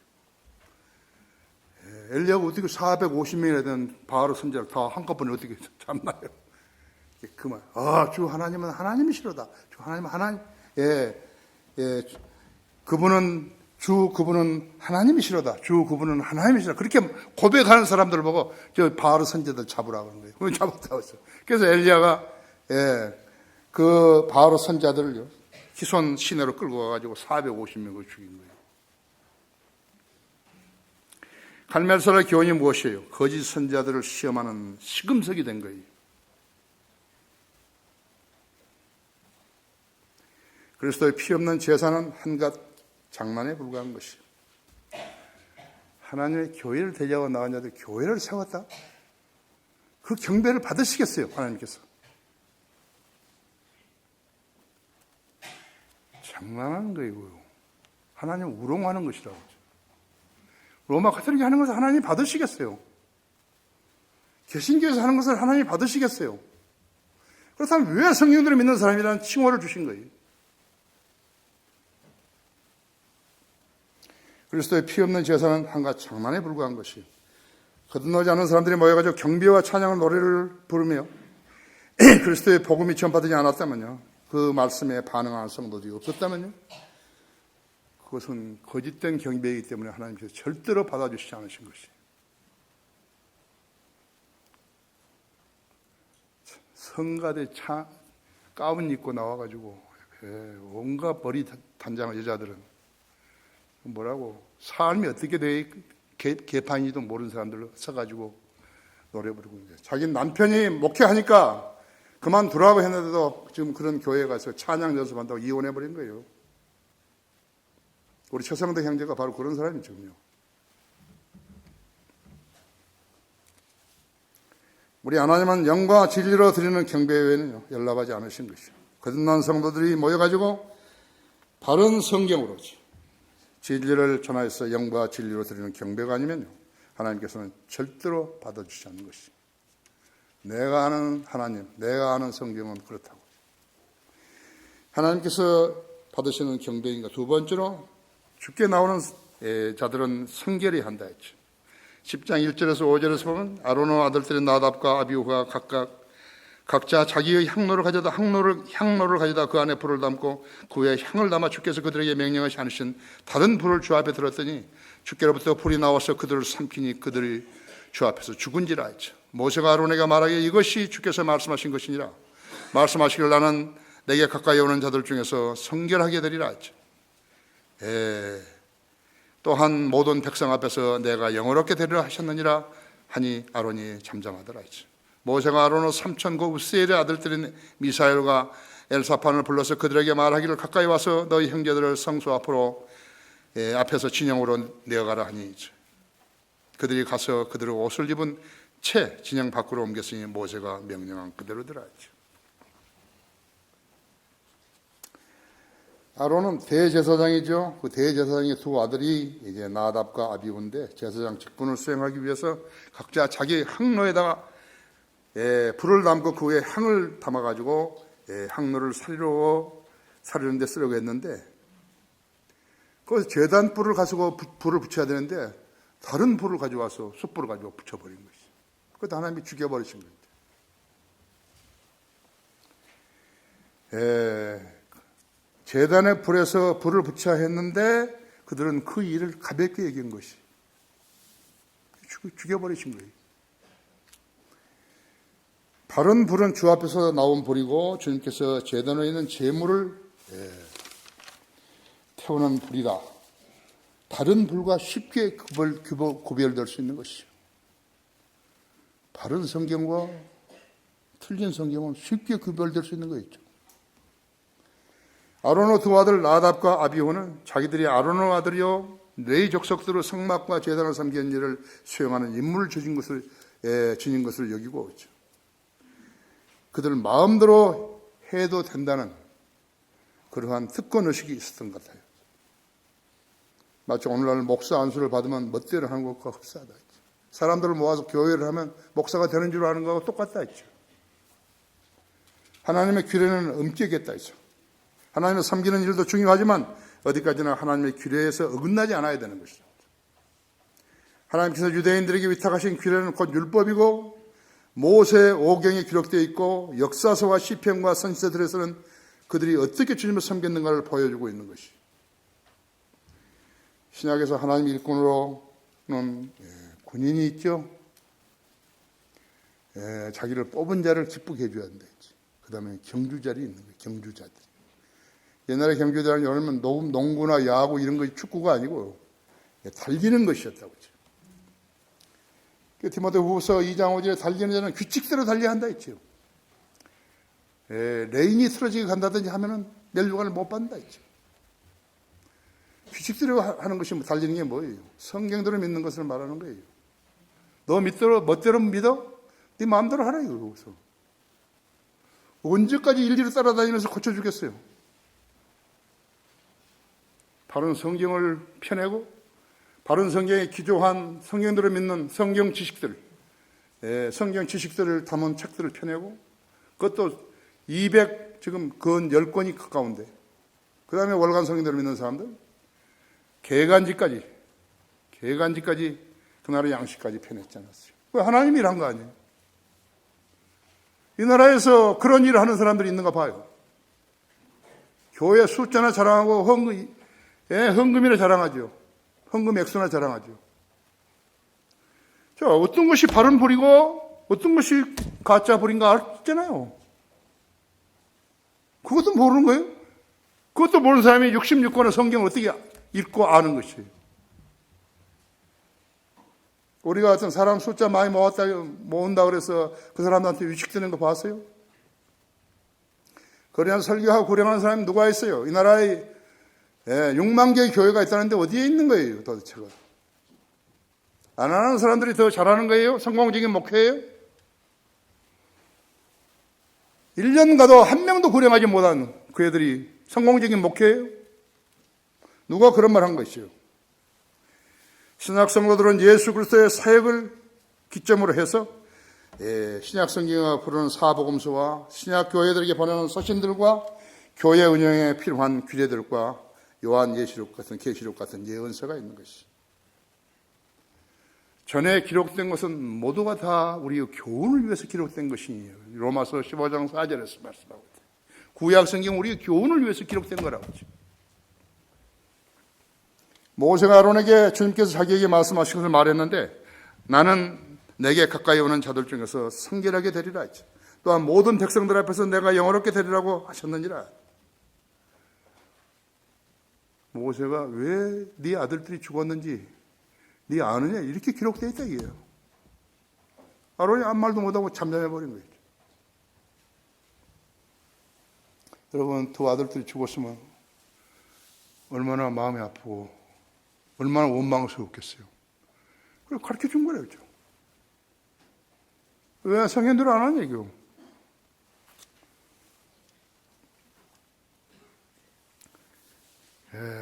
엘리야가 어떻게 450명이나 된 바로 선자를 다 한꺼번에 어떻게 잡나요? 그 말. 주 하나님은 하나님이시로다. 주 하나님은 하나님. 그분은 하나님이시로다. 주 그분은 하나님이시로다. 그렇게 고백하는 사람들을 보고 저 바로 선자들 잡으라고 하는 거예요. 그걸 잡았다고 했어요. 그래서 엘리야가 그 바로 선자들을요, 기손 시내로 끌고 가가지고 450명을 죽인 거예요. 갈멜설의 교훈이 무엇이에요? 거짓 선자들을 시험하는 시금석이 된 거예요. 그리스도의 피 없는 제사는 한갓 장난에 불과한 것이에요. 하나님의 교회를 대적하고 나간 자들 교회를 세웠다? 그 경배를 받으시겠어요, 하나님께서? 장난하는 거예요. 하나님 우롱하는 것이라고. 로마 가톨릭이 하는 것을 하나님 받으시겠어요? 개신교에서 하는 것을 하나님 받으시겠어요? 그렇다면 왜 성령들을 믿는 사람이라는 칭호를 주신 거예요? 그리스도의 피 없는 제사는 한갓 장난에 불과한 것이, 거듭나지 않은 사람들이 모여가지고 경배와 찬양의 노래를 부르며 그리스도의 복음이 전파되지 않았다면요, 그 말씀에 반응하는 성도들이 없었다면요, 그것은 거짓된 경배이기 때문에 하나님께서 절대로 받아주시지 않으신 것이에요. 성가대 가운 입고 나와가지고 온갖 머리 단장한 여자들은 뭐라고 삶이 어떻게 돼 개판인지도 모르는 사람들로 서가지고 노래 부르고 있는데, 자기 남편이 목회하니까 그만두라고 했는데도 지금 그런 교회에 가서 찬양 연습한다고 이혼해버린 거예요. 우리 최성대 형제가 바로 그런 사람이거든요. 우리 하나님은 영과 진리로 드리는 경배 외에는요, 연락하지 않으신 것이요. 거듭난 성도들이 모여가지고 바른 성경으로 진리를 전하여서 영과 진리로 드리는 경배가 아니면요, 하나님께서는 절대로 받아주지 않는 것이요. 내가 아는 하나님, 내가 아는 성경은 그렇다고. 하나님께서 받으시는 경배인가. 두 번째로, 죽게 나오는 자들은 성결히 한다 했죠. 10장 1절에서 5절에서 보면 아론의 아들들인 나답과 아비후가 각각 각자 자기의 향로를 가져다 그 안에 불을 담고 그 위에 향을 담아 주께서 그들에게 명령하지 않으신 다른 불을 주 앞에 들었더니 주께로부터 불이 나와서 그들을 삼키니 그들이 주 앞에서 죽은지라 했죠. 모세가 아론에게 말하기를 이것이 주께서 말씀하신 것이니라. 말씀하시길 나는 내게 가까이 오는 자들 중에서 성결하게 되리라 했죠. 또한 모든 백성 앞에서 내가 영어롭게 되리라 하셨느니라 하니 아론이 잠잠하더라 했죠. 모세가 아론의 삼촌 그 우스엘의 아들들인 미사엘과 엘사판을 불러서 그들에게 말하기를 가까이 와서 너희 형제들을 성소 앞으로 앞에서 진영으로 내어가라 하니 그들이 가서 그들의 옷을 입은 채 진영 밖으로 옮겼으니 모세가 명령한 그대로더라 했죠. 아론은 대제사장이죠. 그 대제사장의 두 아들이 이제 나답과 아비후인데 제사장 직분을 수행하기 위해서 각자 자기 향로에다가 불을 담고 그 위에 향을 담아가지고 향로를 사리는 데 쓰려고 했는데 그 제단 불을 가지고 불을 붙여야 되는데 다른 불을 가져와서 숯불을 가지고 붙여버린 것이죠. 그것도 하나님이 죽여버리신 겁니다. 제단의 불에서 불을 붙여야 했는데 그들은 그 일을 가볍게 여긴 것이 죽여버리신 거예요. 바른 불은 주 앞에서 나온 불이고 주님께서 제단에 있는 제물을 태우는 불이다. 다른 불과 쉽게 구별될 수 있는 것이죠. 바른 성경과 틀린 성경은 쉽게 구별될 수 있는 거있죠. 아론의 두 아들 나답과 아비후는 자기들이 아론의 아들이요 레위 족속들의 성막과 제단을 섬기는 일을 수행하는 임무를 지닌 것을 여기고 있죠. 그들 마음대로 해도 된다는 그러한 특권의식이 있었던 것 같아요. 마치 오늘날 목사 안수를 받으면 멋대로 하는 것과 흡사하다 했죠. 사람들을 모아서 교회를 하면 목사가 되는 줄 아는 것과 똑같다 했죠. 하나님의 규례는 엄격했다 했죠. 하나님을 섬기는 일도 중요하지만 어디까지나 하나님의 규례에서 어긋나지 않아야 되는 것이죠. 하나님께서 유대인들에게 위탁하신 규례는 곧 율법이고 모세 5경에 기록되어 있고 역사서와 시편과 선지서들에서는 그들이 어떻게 주님을 섬겼는가를 보여주고 있는 것이. 신약에서 하나님 일꾼으로는 군인이 있죠. 자기를 뽑은 자를 기쁘게 해줘야 된다. 그 다음에 경주자들이 있는 거예요. 경주자들. 옛날에 경주자는 여러분 농구나 야구 이런 거 축구가 아니고 달리는 것이었다고 했죠. 디모데후서 2장 5절에 달리는 자는 규칙대로 달려야 한다 했죠. 레인이 틀어지게 간다든지 하면은 멸류관을 못 받는다 했죠. 규칙대로 하는 것이 달리는 게 뭐예요? 성경대로 믿는 것을 말하는 거예요. 너 멋대로 믿어? 네 마음대로 하라 이거서. 언제까지 일일이 따라다니면서 고쳐주겠어요? 바른 성경을 펴내고 바른 성경에 기조한 성경대로 믿는 성경 지식들을 담은 책들을 펴내고 그것도 200 지금 근 10권이 가까운데 그 다음에 월간 성경대로 믿는 사람들 개간지까지 그 나라 양식까지 펴냈지 않았어요. 왜 하나님이 일한 거 아니에요? 이 나라에서 그런 일을 하는 사람들이 있는가 봐요. 교회 숫자나 자랑하고 헌금이나 자랑하죠. 헌금 액수나 자랑하죠. 자, 어떤 것이 바른 불이고 어떤 것이 가짜 불인가 알잖아요. 그것도 모르는 거예요. 그것도 모르는 사람이 66권의 성경을 어떻게 읽고 아는 것이에요. 우리가 어떤 사람 숫자 많이 모은다 그래서 그 사람한테 위축되는 거 봤어요? 거리안 설교하고 구령하는 사람이 누가 있어요? 이 나라에 6만 개의 교회가 있다는데 어디에 있는 거예요, 도대체가? 안 하는 사람들이 더 잘하는 거예요? 성공적인 목회예요? 1년 가도 한 명도 구령하지 못한 그 애들이 성공적인 목회예요? 누가 그런 말 한 것이요? 신약 성도들은 예수 그리스도의 사역을 기점으로 해서 신약 성경이 부르는 사복음서와 신약 교회들에게 보내는 서신들과 교회 운영에 필요한 규례들과 요한 계시록 같은 예언서가 있는 것이. 전에 기록된 것은 모두가 다 우리의 교훈을 위해서 기록된 것이에요. 로마서 15장 4절에서 말씀하고 있어요. 구약 성경 우리의 교훈을 위해서 기록된 거라고 하죠. 모세가 아론에게 주님께서 자기에게 말씀하신 것을 말했는데 나는 내게 가까이 오는 자들 중에서 성결하게 되리라 했죠. 또한 모든 백성들 앞에서 내가 영화롭게 되리라고 하셨느니라. 모세가 왜 네 아들들이 죽었는지 네 아느냐 이렇게 기록되어 있다 이게요. 아론이 아무 말도 못하고 잠잠해버린 거예요. 여러분 두 아들들이 죽었으면 얼마나 마음이 아프고 얼마나 원망스럽겠어요. 그걸 가르쳐 준 거예요. 그렇죠? 왜 성현들 안 하냐 이거.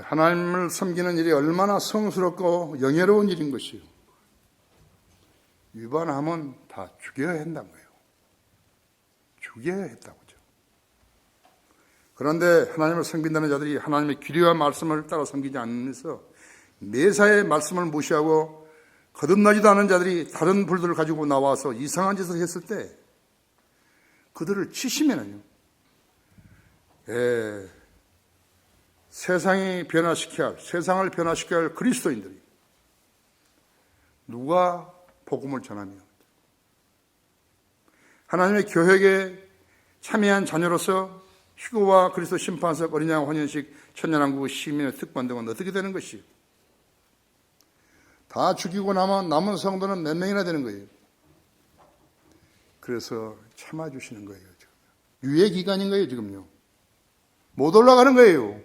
하나님을 섬기는 일이 얼마나 성스럽고 영예로운 일인 것이요. 위반하면 다 죽여야 한다는 거예요. 죽여야 했다고죠. 그런데 하나님을 섬긴다는 자들이 하나님의 규례와 말씀을 따라 섬기지 않으면서 매사의 말씀을 무시하고 거듭나지도 않은 자들이 다른 불들을 가지고 나와서 이상한 짓을 했을 때 그들을 치시면은요. 세상을 변화시켜야 할 그리스도인들이 누가 복음을 전하며 하나님의 교회에 참여한 자녀로서 휴거와 그리스도 심판석, 어린 양 혼연식, 천년왕국, 시민의 특권 등은 어떻게 되는 것이요? 다 죽이고 나면 남은 성도는 몇 명이나 되는 거예요. 그래서 참아주시는 거예요. 지금. 유예 기간인 거예요. 지금요. 못 올라가는 거예요.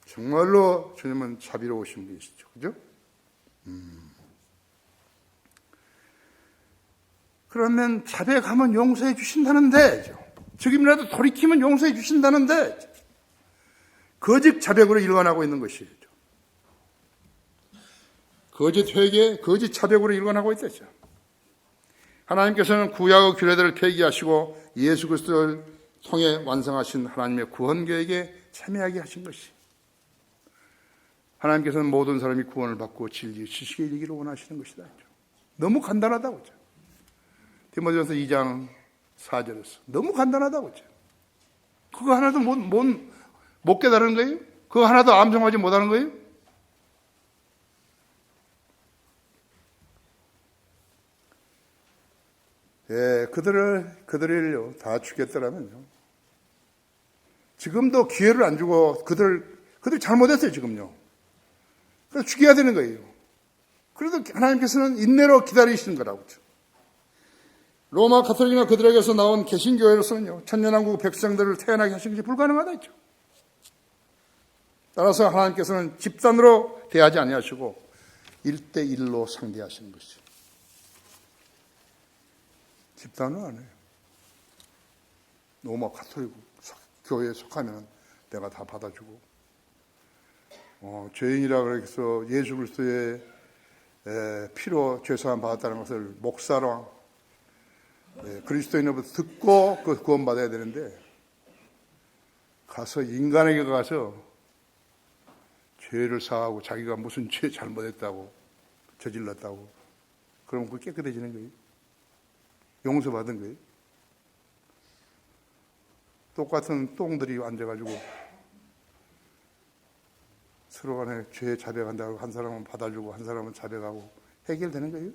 정말로 주님은 자비로우신 분이시죠. 그죠? 그러면 자백하면 용서해 주신다는데, 지금이라도 돌이키면 용서해 주신다는데, 거짓 자백으로 일관하고 있는 것이죠. 거짓 회개, 거짓 자백으로 일관하고 있다죠. 하나님께서는 구약의 규례들을 폐기하시고 예수 그리스도를 통해 완성하신 하나님의 구원 계획에 참여하게 하신 것이. 하나님께서는 모든 사람이 구원을 받고 진리, 지식에 이르기를 원하시는 것이다. 너무 간단하다고 하죠. 디모데전서 2장 4절에서 너무 간단하다고 하죠. 그거 하나도 못 깨달은 거예요? 그거 하나도 암송하지 못하는 거예요? 그들을 다 죽였더라면요. 지금도 기회를 안 주고 그들 잘못했어요, 지금요. 그래서 죽여야 되는 거예요. 그래도 하나님께서는 인내로 기다리시는 거라고. 로마 가톨릭이나 그들에게서 나온 개신교회로서는요, 천년왕국 백성들을 태어나게 하신 것이 불가능하다 했죠. 따라서 하나님께서는 집단으로 대하지 아니하시고 1대1로 상대하시는 것이죠. 집단은 안 해요. 로마 가톨릭 교회에 속하면 내가 다 받아주고, 죄인이라 그래서 예수 그리스도의 피로 죄사함 받았다는 것을 목사랑 그리스도인으로부터 듣고 그 구원받아야 되는데, 가서 인간에게 가서 죄를 사하고 자기가 무슨 죄 잘못했다고 저질렀다고 그러면 그게 깨끗해지는 거예요. 용서받은 거예요. 똑같은 똥들이 앉아가지고 서로 간에 죄 자백한다고 한 사람은 받아주고 한 사람은 자백하고 해결되는 거예요.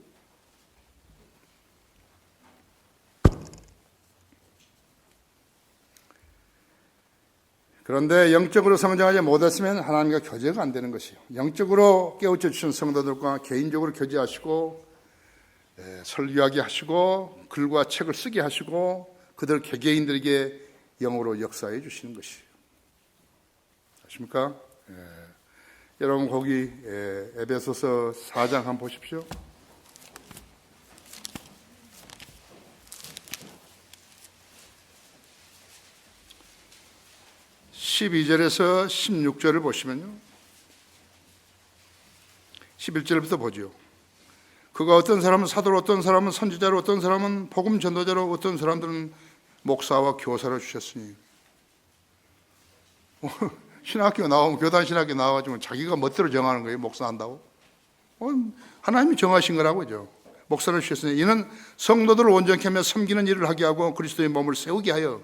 그런데 영적으로 성장하지 못했으면 하나님과 교제가 안 되는 것이요. 영적으로 깨우쳐 주신 성도들과 개인적으로 교제하시고 설교하게 하시고 글과 책을 쓰게 하시고 그들 개개인들에게 영으로 역사해 주시는 것이에요. 아십니까? 여러분 거기 에베소서 4장 한번 보십시오. 12절에서 16절을 보시면요. 11절부터 보죠. 그가 어떤 사람은 사도로, 어떤 사람은 선지자로, 어떤 사람은 복음 전도자로, 어떤 사람들은 목사와 교사로 주셨으니 신학교 나오면 교단 신학교 나와가지고 자기가 멋대로 정하는 거예요. 목사 한다고. 하나님이 정하신 거라고죠. 목사를 주셨으니 이는 성도들을 온전케 하며 섬기는 일을 하게 하고 그리스도의 몸을 세우게 하여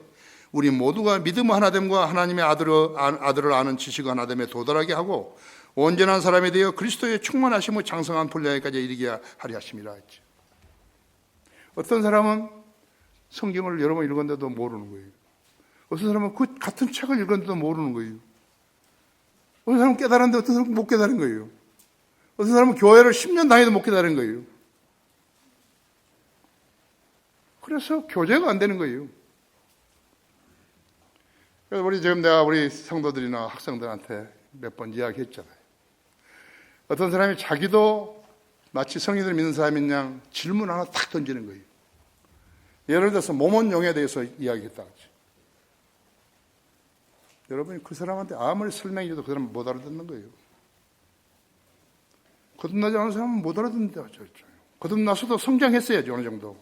우리 모두가 믿음 하나됨과 하나님의 아들을 아는 지식 하나됨에 도달하게 하고 온전한 사람이 되어 그리스도의 충만하심의 장성한 분량에까지 이르게 하려 하심이라 했죠. 어떤 사람은 성경을 여러 번 읽었는데도 모르는 거예요. 어떤 사람은 그 같은 책을 읽었는데도 모르는 거예요. 어떤 사람은 깨달았는데 어떤 사람은 못 깨달은 거예요. 어떤 사람은 교회를 10년 다녀도 못 깨달은 거예요. 그래서 교제가 안 되는 거예요. 그래서 지금 내가 우리 성도들이나 학생들한테 몇 번 이야기했잖아요. 어떤 사람이 자기도 마치 성인을 믿는 사람인 양 질문 하나 탁 던지는 거예요. 예를 들어서 모몬용에 대해서 이야기했다. 여러분이 그 사람한테 아무리 설명해줘도 그 사람은 못 알아듣는 거예요. 거듭나지 않은 사람은 못 알아듣는다. 거듭나서도 성장했어야지 어느 정도.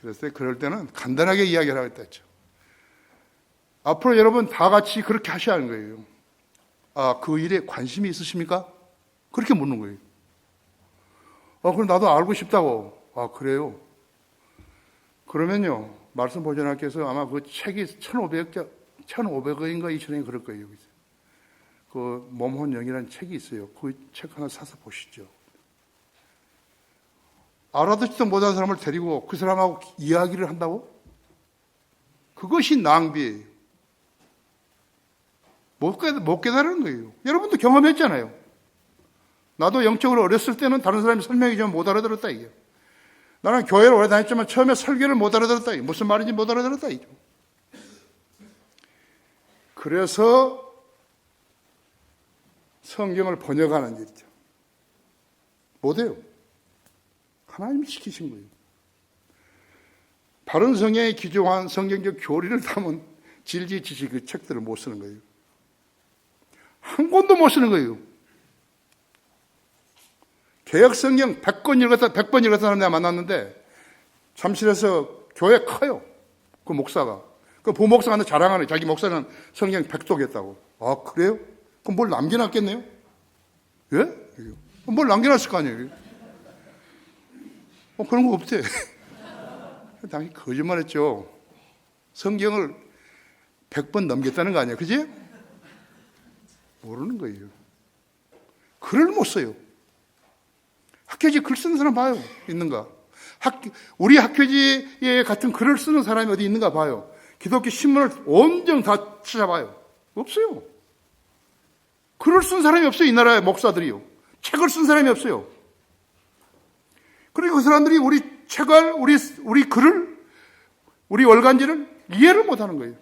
그래서 그럴 때는 간단하게 이야기를 하겠다 했죠. 앞으로 여러분 다 같이 그렇게 하셔야 하는 거예요. 아, 그 일에 관심이 있으십니까? 그렇게 묻는 거예요. 그럼 나도 알고 싶다고. 아, 그래요? 그러면요, 말씀 보존학께서 아마 그 책이 1,500원인가 2,000원인가 그럴 거예요. 그 몸혼영이라는 책이 있어요. 그 책 하나 사서 보시죠. 알아듣지도 못하는 사람을 데리고 그 사람하고 이야기를 한다고? 그것이 낭비예요. 못 깨달은 거예요. 여러분도 경험했잖아요. 나도 영적으로 어렸을 때는 다른 사람이 설명해 주면 못 알아들었다 이게. 나는 교회를 오래 다녔지만 처음에 설교를 못 알아들었다 이게. 무슨 말인지 못 알아들었다 이게. 그래서 성경을 번역하는 일이죠. 못해요. 하나님이 시키신 거예요. 바른 성경에 기초한 성경적 교리를 담은 진리 지식 그 책들을 못 쓰는 거예요. 한 권도 못 쓰는 거예요. 개혁 성경 100권 읽었다 사람 내가 만났는데 잠실에서 교회 커요. 그 목사가. 그 부목사한테 자랑하는 자기 목사는 성경 100독했다고. 아, 그래요? 그럼 뭘 남겨놨겠네요? 예? 뭘 남겨놨을 거 아니에요? 그런 거 없대. 당연히 거짓말 했죠. 성경을 100번 넘겼다는 거 아니야. 그지? 모르는 거예요. 글을 못 써요. 학교지 글 쓰는 사람 봐요. 있는가? 우리 학교지에 같은 글을 쓰는 사람이 어디 있는가 봐요. 기독교 신문을 온정 다 찾아봐요. 없어요. 글을 쓴 사람이 없어요. 이 나라의 목사들이요. 책을 쓴 사람이 없어요. 그러니까 그 사람들이 우리 책을, 우리 글을, 우리 월간지를 이해를 못 하는 거예요.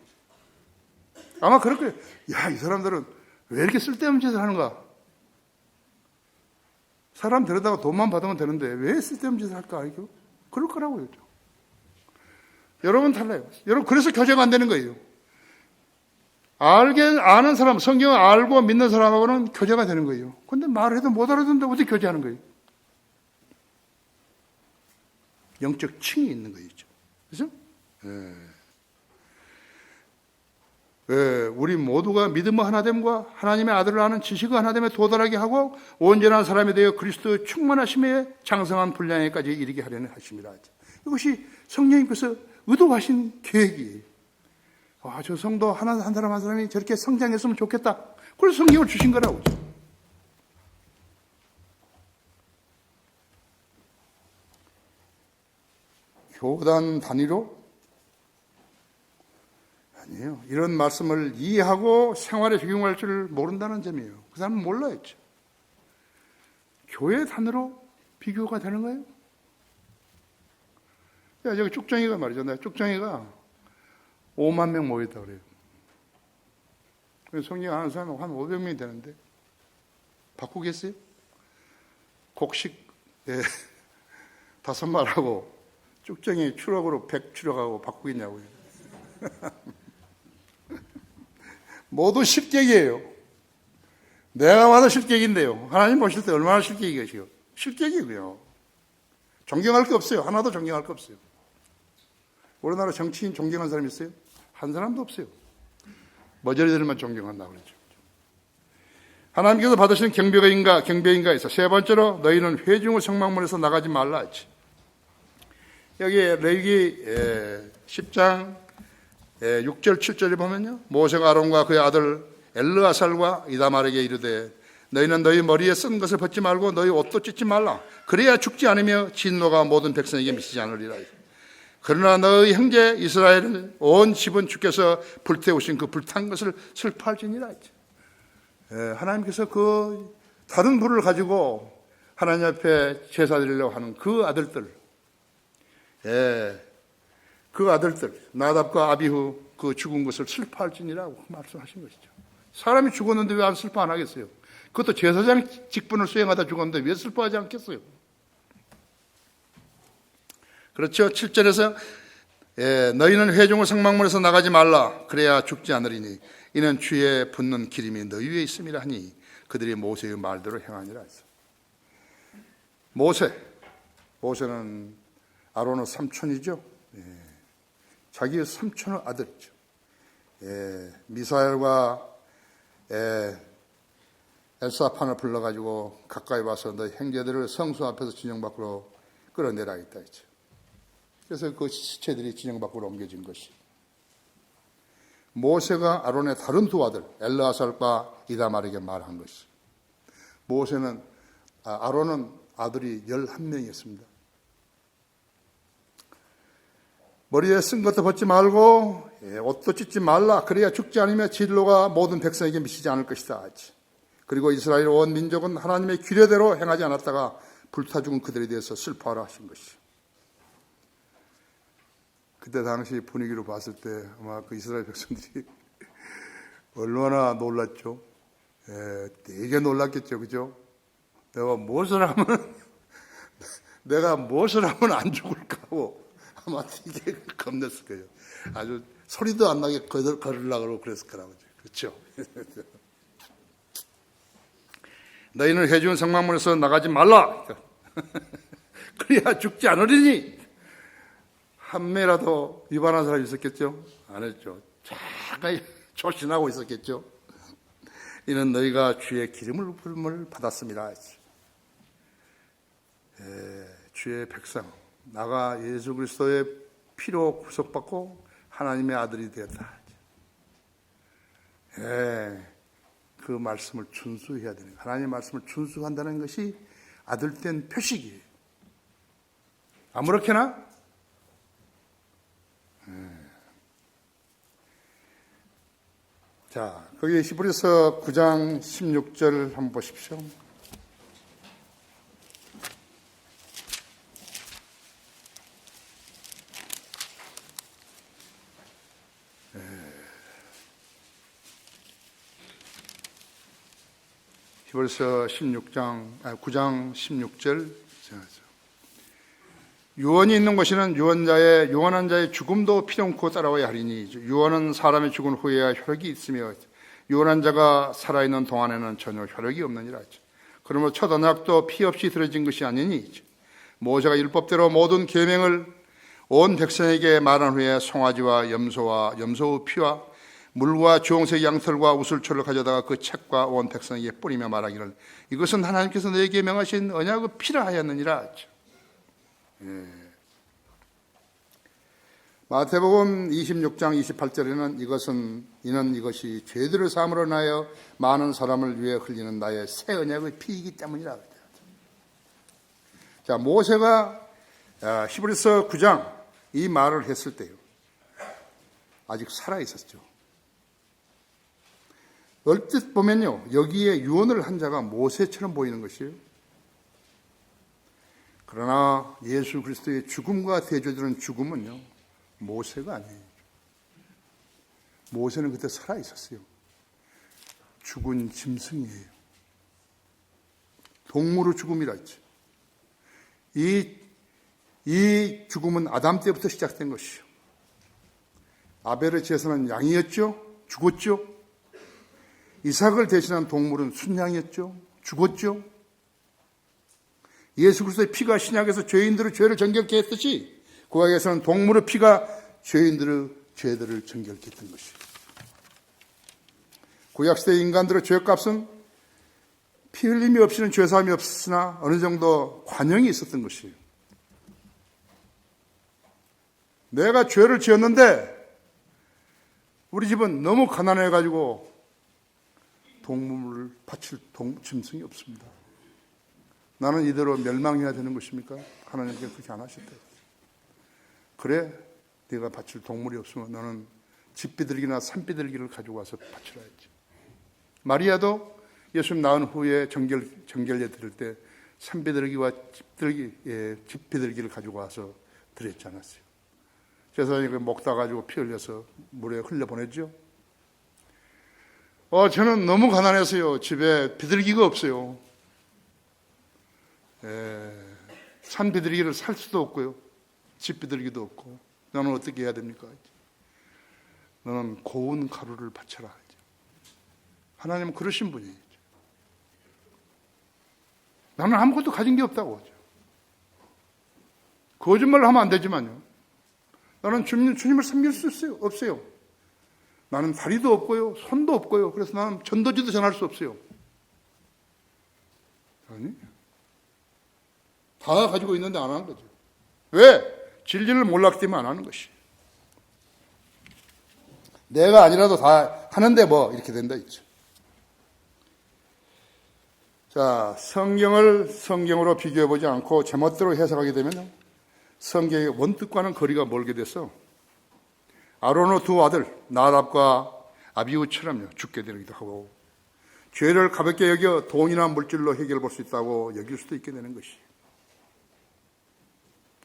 아마 그럴 거예요. 야, 이 사람들은 왜 이렇게 쓸데없는 짓을 하는가? 사람 데려다가 돈만 받으면 되는데 왜 쓸데없는 짓을 할까? 이거? 그럴 거라고요. 여러분 달라요. 여러분, 그래서 교제가 안 되는 거예요. 아는 사람, 성경을 알고 믿는 사람하고는 교제가 되는 거예요. 근데 말을 해도 못 알아듣는데 어떻게 교제하는 거예요? 영적 층이 있는 거죠. 그죠? 우리 모두가 믿음의 하나됨과 하나님의 아들을 아는 지식의 하나됨에 도달하게 하고 온전한 사람이 되어 그리스도의 충만하심에 장성한 분량에까지 이르게 하려는 하심이라. 이것이 성령님께서 의도하신 계획이에요. 저 성도 한 사람 한 사람이 저렇게 성장했으면 좋겠다. 그래서 성경을 주신 거라고. 교단 단위로? 아니에요. 이런 말씀을 이해하고 생활에 적용할 줄 모른다는 점이에요. 그 사람은 몰라요. 교회 단위로 비교가 되는 거예요? 야, 저기 쭉정이가 말이죠. 쭉정이가 5만 명 모였다 그래요. 성경 아는 사람은 한 500명이 되는데 바꾸겠어요? 곡식 5말하고 쭉정이 추락으로 100 추락하고 바꾸겠냐고요. 모두 실격이에요. 내가 봐도 실격인데요. 하나님 보실 때 얼마나 실격이겠어요? 실격이고요. 존경할 게 없어요. 하나도 존경할 게 없어요. 우리나라 정치인 존경한 사람 있어요? 한 사람도 없어요. 머저리들만 존경한다고 그러죠. 하나님께서 받으시는 경배인가 해서 세 번째로 너희는 회중의 성막문에서 나가지 말라 했지. 여기 레위기 10장 6절 7절에 보면요, 모세가 아론과 그의 아들 엘르아살과 이다말에게 이르되 너희는 너희 머리에 쓴 것을 벗지 말고 너희 옷도 찢지 말라. 그래야 죽지 않으며 진노가 모든 백성에게 미치지 않으리라. 그러나 너희 형제 이스라엘은 온 집은 주께서 불태우신 그 불탄 것을 슬퍼할지니라. 하나님께서 그 다른 불을 가지고 하나님 앞에 제사 드리려고 하는 그 아들들, 그 아들들 나답과 아비후 그 죽은 것을 슬퍼할지니라고 말씀하신 것이죠. 사람이 죽었는데 왜 안 슬퍼 안 하겠어요? 그것도 제사장 직분을 수행하다 죽었는데 왜 슬퍼하지 않겠어요? 그렇죠. 7절에서 너희는 회중의 성막문에서 나가지 말라. 그래야 죽지 않으리니 이는 주의 붙는 기름이 너희 위에 있음이라 하니 그들이 모세의 말대로 행하니라 했어. 모세는 아론의 삼촌이죠. 자기의 삼촌의 아들이죠. 미사엘과 엘사판을 불러가지고 가까이 와서 너희 형제들을 성수 앞에서 진영 밖으로 끌어내라 했다 했죠. 그래서 그 시체들이 진영 밖으로 옮겨진 것이, 모세가 아론의 다른 두 아들 엘르아살과 이다말에게 말한 것이, 아론은 아들이 11명이었습니다. 머리에 쓴 것도 벗지 말고 옷도 찢지 말라. 그래야 죽지 않으며 진노가 모든 백성에게 미치지 않을 것이다. 그리고 이스라엘 온 민족은 하나님의 규례대로 행하지 않았다가 불타 죽은 그들에 대해서 슬퍼하라 하신 것이. 그때 당시 분위기로 봤을 때 아마 그 이스라엘 백성들이 얼마나 놀랐죠. 되게 놀랐겠죠. 그죠? 내가 무엇을 하면 안 죽을까 하고 아마 되게 겁냈을 거예요. 아주 소리도 안 나게 걸으려고 그랬을 거라고. 그렇죠? 너희는 회중 성막문에서 나가지 말라. 그래야 죽지 않으리니. 한 매라도 위반한 사람이 있었겠죠? 안 했죠. 잠깐 조신하고 있었겠죠? 이는 너희가 주의 기름을 부음을 받았습니다. 주의 백성, 나가 예수 그리스도의 피로 구속받고 하나님의 아들이 되었다. 그 말씀을 준수해야 되는, 하나님의 말씀을 준수한다는 것이 아들된 표식이에요. 아무렇게나? 자, 거기 히브리서 9장 16절 한번 보십시오. 히브리서 9장 16절. 유언이 있는 것이는 유언한 자의 죽음도 필요없고 따라와야 하리니 유언은 사람이 죽은 후에야 효력이 있으며 유언한 자가 살아있는 동안에는 전혀 효력이 없느니라. 그러므로 첫 언약도 피 없이 들어진 것이 아니니 모세가 율법대로 모든 계명을 온 백성에게 말한 후에 송아지와 염소의 피와 물과 주홍색 양털과 우슬초를 가져다가 그 책과 온 백성에게 뿌리며 말하기를 이것은 하나님께서 너에게 명하신 언약의 피라 하였느니라. 마태복음 26장 28절에는 이는 이것이 죄들을 사함으로 인하여 많은 사람을 위해 흘리는 나의 새 언약의 피이기 때문이라. 자, 모세가 히브리서 9장 이 말을 했을 때요, 아직 살아 있었죠. 얼뜻 보면요, 여기에 유언을 한 자가 모세처럼 보이는 것이에요. 그러나 예수 그리스도의 죽음과 대조되는 죽음은요, 모세가 아니에요. 모세는 그때 살아 있었어요. 죽은 짐승이에요. 동물의 죽음이라 했죠. 이 죽음은 아담 때부터 시작된 것이요. 아벨의 제사는 양이었죠. 죽었죠. 이삭을 대신한 동물은 순양이었죠. 죽었죠. 예수 그리스도의 피가 신약에서 죄인들의 죄를 정결케 했듯이 구약에서는 동물의 피가 죄인들의 죄들을 정결케 했던 것이에요. 구약시대 인간들의 죄값은 피 흘림이 없이는 죄사함이 없으나 어느 정도 관용이 있었던 것이에요. 내가 죄를 지었는데 우리 집은 너무 가난해가지고 동물을 바칠 짐승이 없습니다. 나는 이대로 멸망해야 되는 것입니까? 하나님께서 그렇게 안 하셨대요. 그래, 네가 바칠 동물이 없으면 너는 집비둘기나 산비둘기를 가지고 와서 바치라야지. 마리아도 예수님 낳은 후에 정결례 드릴 때 산비둘기와 집비둘기를 가지고 와서 드렸지 않았어요. 제사장이 먹다 가지고 피 흘려서 물에 흘려보냈죠. 저는 너무 가난해서요. 집에 비둘기가 없어요. 산비둘기를 살 수도 없고요. 집비둘기도 없고. 너는 어떻게 해야 됩니까? 너는 고운 가루를 바쳐라. 하나님은 그러신 분이죠. 나는 아무것도 가진 게 없다고 하죠. 거짓말을 하면 안 되지만요. 나는 주님을 섬길 수 없어요. 나는 다리도 없고요. 손도 없고요. 그래서 나는 전도지도 전할 수 없어요. 아니, 다 가지고 있는데 안 하는 거죠. 왜? 진리를 몰랐기 때문에 안 하는 것이. 내가 아니라도 다 하는데 뭐 이렇게 된다 있죠. 자, 성경을 성경으로 비교해보지 않고 제멋대로 해석하게 되면 성경의 원뜻과는 거리가 멀게 돼서 아론의 두 아들 나답과 아비후처럼요 죽게 되기도 하고 죄를 가볍게 여겨 돈이나 물질로 해결해 볼 수 있다고 여길 수도 있게 되는 것이.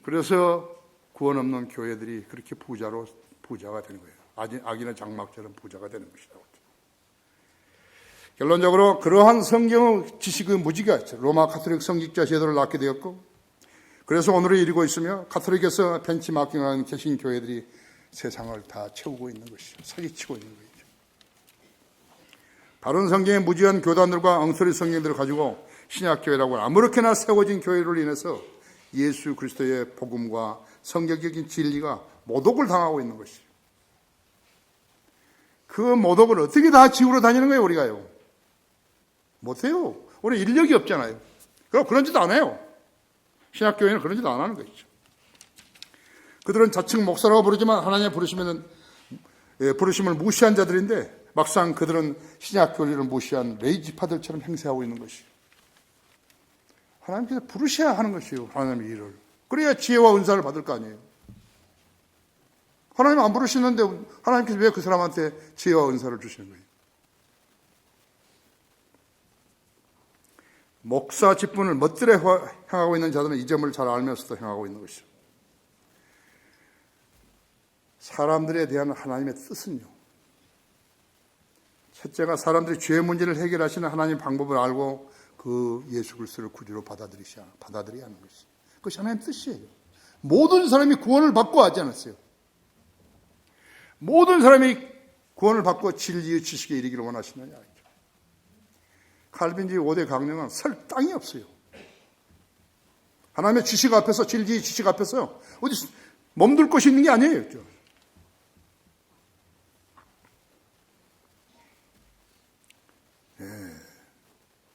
그래서 구원 없는 교회들이 그렇게 부자가 되는 거예요. 악인의 장막처럼 부자가 되는 것이라고. 결론적으로 그러한 성경의 지식의 무지가 있죠. 로마 가톨릭 성직자 제도를 낳게 되었고, 그래서 오늘을 이루고 있으며 가톨릭에서 벤치마킹하는 개신 교회들이 세상을 다 채우고 있는 것이죠. 사기치고 있는 것이죠. 바른 성경의 무지한 교단들과 엉터리 성경들을 가지고 신약교회라고 아무렇게나 세워진 교회를 인해서 예수 그리스도의 복음과 성경적인 진리가 모독을 당하고 있는 것이죠. 그 모독을 어떻게 다 지우러 다니는 거예요, 우리가요? 못해요. 우리 인력이 없잖아요. 그럼 그런 짓 안 해요. 신학교회는 그런 짓 안 하는 것이죠. 그들은 자칭 목사라고 부르지만 하나님의 부르심을 무시한 자들인데 막상 그들은 신약교회를 무시한 레이지파들처럼 행세하고 있는 것이죠. 하나님께서 부르셔야 하는 것이에요. 하나님의 일을. 그래야 지혜와 은사를 받을 거 아니에요. 하나님 안 부르시는데 하나님께서 왜 그 사람한테 지혜와 은사를 주시는 거예요? 목사 직분을 멋들에 행하고 있는 자들은 이 점을 잘 알면서도 행하고 있는 것이죠. 사람들에 대한 하나님의 뜻은요. 첫째가 사람들이 죄 문제를 해결하시는 하나님의 방법을 알고 그 예수 그리스도를 구주로 받아들여야 하는 것이. 그것이 하나님의 뜻이에요. 모든 사람이 구원을 받고 하지 않았어요. 모든 사람이 구원을 받고 진리의 지식에 이르기를 원하시느냐. 칼빈주의 5대 강령은 설 땅이 없어요. 하나님의 지식 앞에서, 진리의 지식 앞에서 어디 몸둘 곳이 있는 게 아니에요.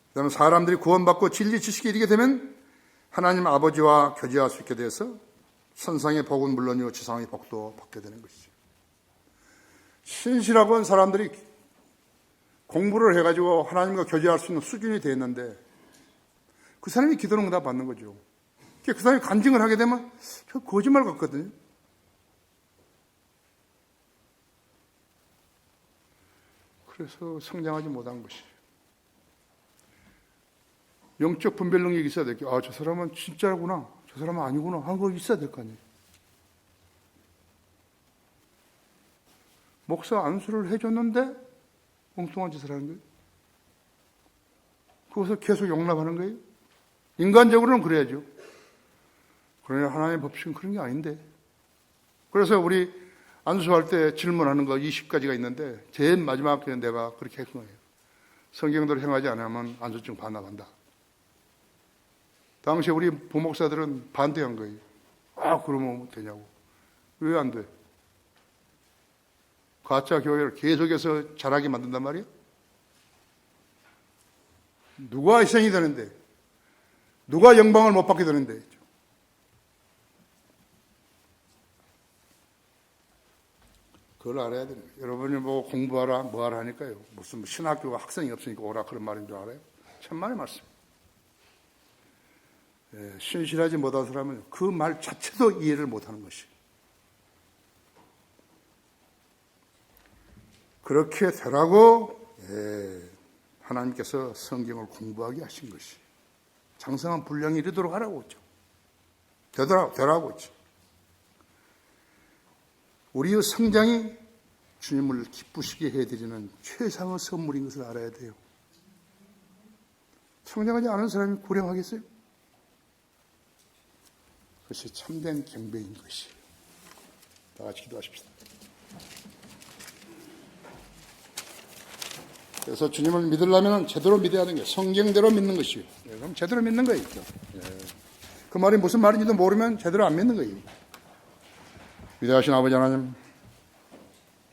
그다음에 사람들이 구원받고 진리 지식에 이르게 되면 하나님 아버지와 교제할 수 있게 돼서 선상의 복은 물론이요 지상의 복도 받게 되는 것이죠. 신실하고 한 사람들이 공부를 해가지고 하나님과 교제할 수 있는 수준이 됐는데 그 사람이 기도는 다 받는 거죠. 그 사람이 간증을 하게 되면 저 거짓말 같거든요. 그래서 성장하지 못한 것이죠. 영적 분별 능력이 있어야 될 게, 저 사람은 진짜구나, 저 사람은 아니구나 하는 거 있어야 될 거 아니에요. 목사 안수를 해줬는데 엉뚱한 짓을 하는 거예요. 그것을 계속 용납하는 거예요. 인간적으로는 그래야죠. 그러나 하나님의 법칙은 그런 게 아닌데. 그래서 우리 안수할 때 질문하는 거 20가지가 있는데 제일 마지막에 내가 그렇게 했던 거예요. 성경대로 행하지 않으면 안수증 반납한다. 당시에 우리 부목사들은 반대한 거예요. 그러면 되냐고. 왜 안 돼? 가짜 교회를 계속해서 잘하게 만든단 말이에요. 누가 희생이 되는데, 누가 영광을 못 받게 되는데. 그걸 알아야 돼요. 여러분이 뭐 공부하라, 뭐 하라 하니까요. 무슨 신학교가 학생이 없으니까 오라 그런 말인 줄 알아요? 천만의 말씀. 예, 신실하지 못한 사람은 그 말 자체도 이해를 못하는 것이. 그렇게 되라고 하나님께서 성경을 공부하게 하신 것이. 장성한 분량이 이르도록 하라고 했죠. 되라고 했죠. 우리의 성장이 주님을 기쁘시게 해드리는 최상의 선물인 것을 알아야 돼요. 성장하지 않은 사람이 불행하겠어요? 그것이 참된 경배인 것이에요. 다 같이 기도하십시다. 그래서 주님을 믿으려면 제대로 믿어야 하는 거예요. 성경대로 믿는 것이에요. 그럼 제대로 믿는 거예요. 그 말이 무슨 말인지도 모르면 제대로 안 믿는 거예요. 위대하신 아버지 하나님,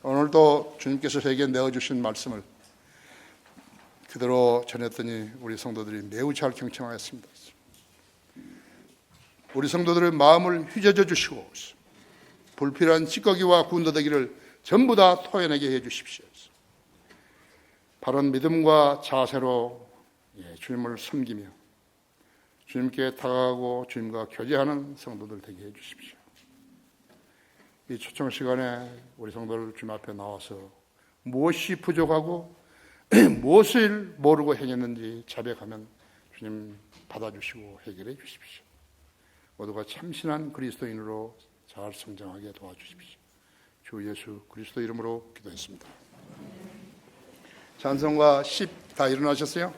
오늘도 주님께서 저에게 내어주신 말씀을 그대로 전했더니 우리 성도들이 매우 잘 경청하였습니다. 우리 성도들의 마음을 휘저져 주시고 불필요한 찌꺼기와 군더더기를 전부 다 토해내게 해 주십시오. 바른 믿음과 자세로 주님을 섬기며 주님께 다가가고 주님과 교제하는 성도들 되게 해 주십시오. 이 초청 시간에 우리 성도들 주님 앞에 나와서 무엇이 부족하고 무엇을 모르고 행했는지 자백하면 주님 받아주시고 해결해 주십시오. 모두가 참신한 그리스도인으로 잘 성장하게 도와주십시오. 주 예수 그리스도 이름으로 기도했습니다. 찬송가 10 다 일어나셨어요?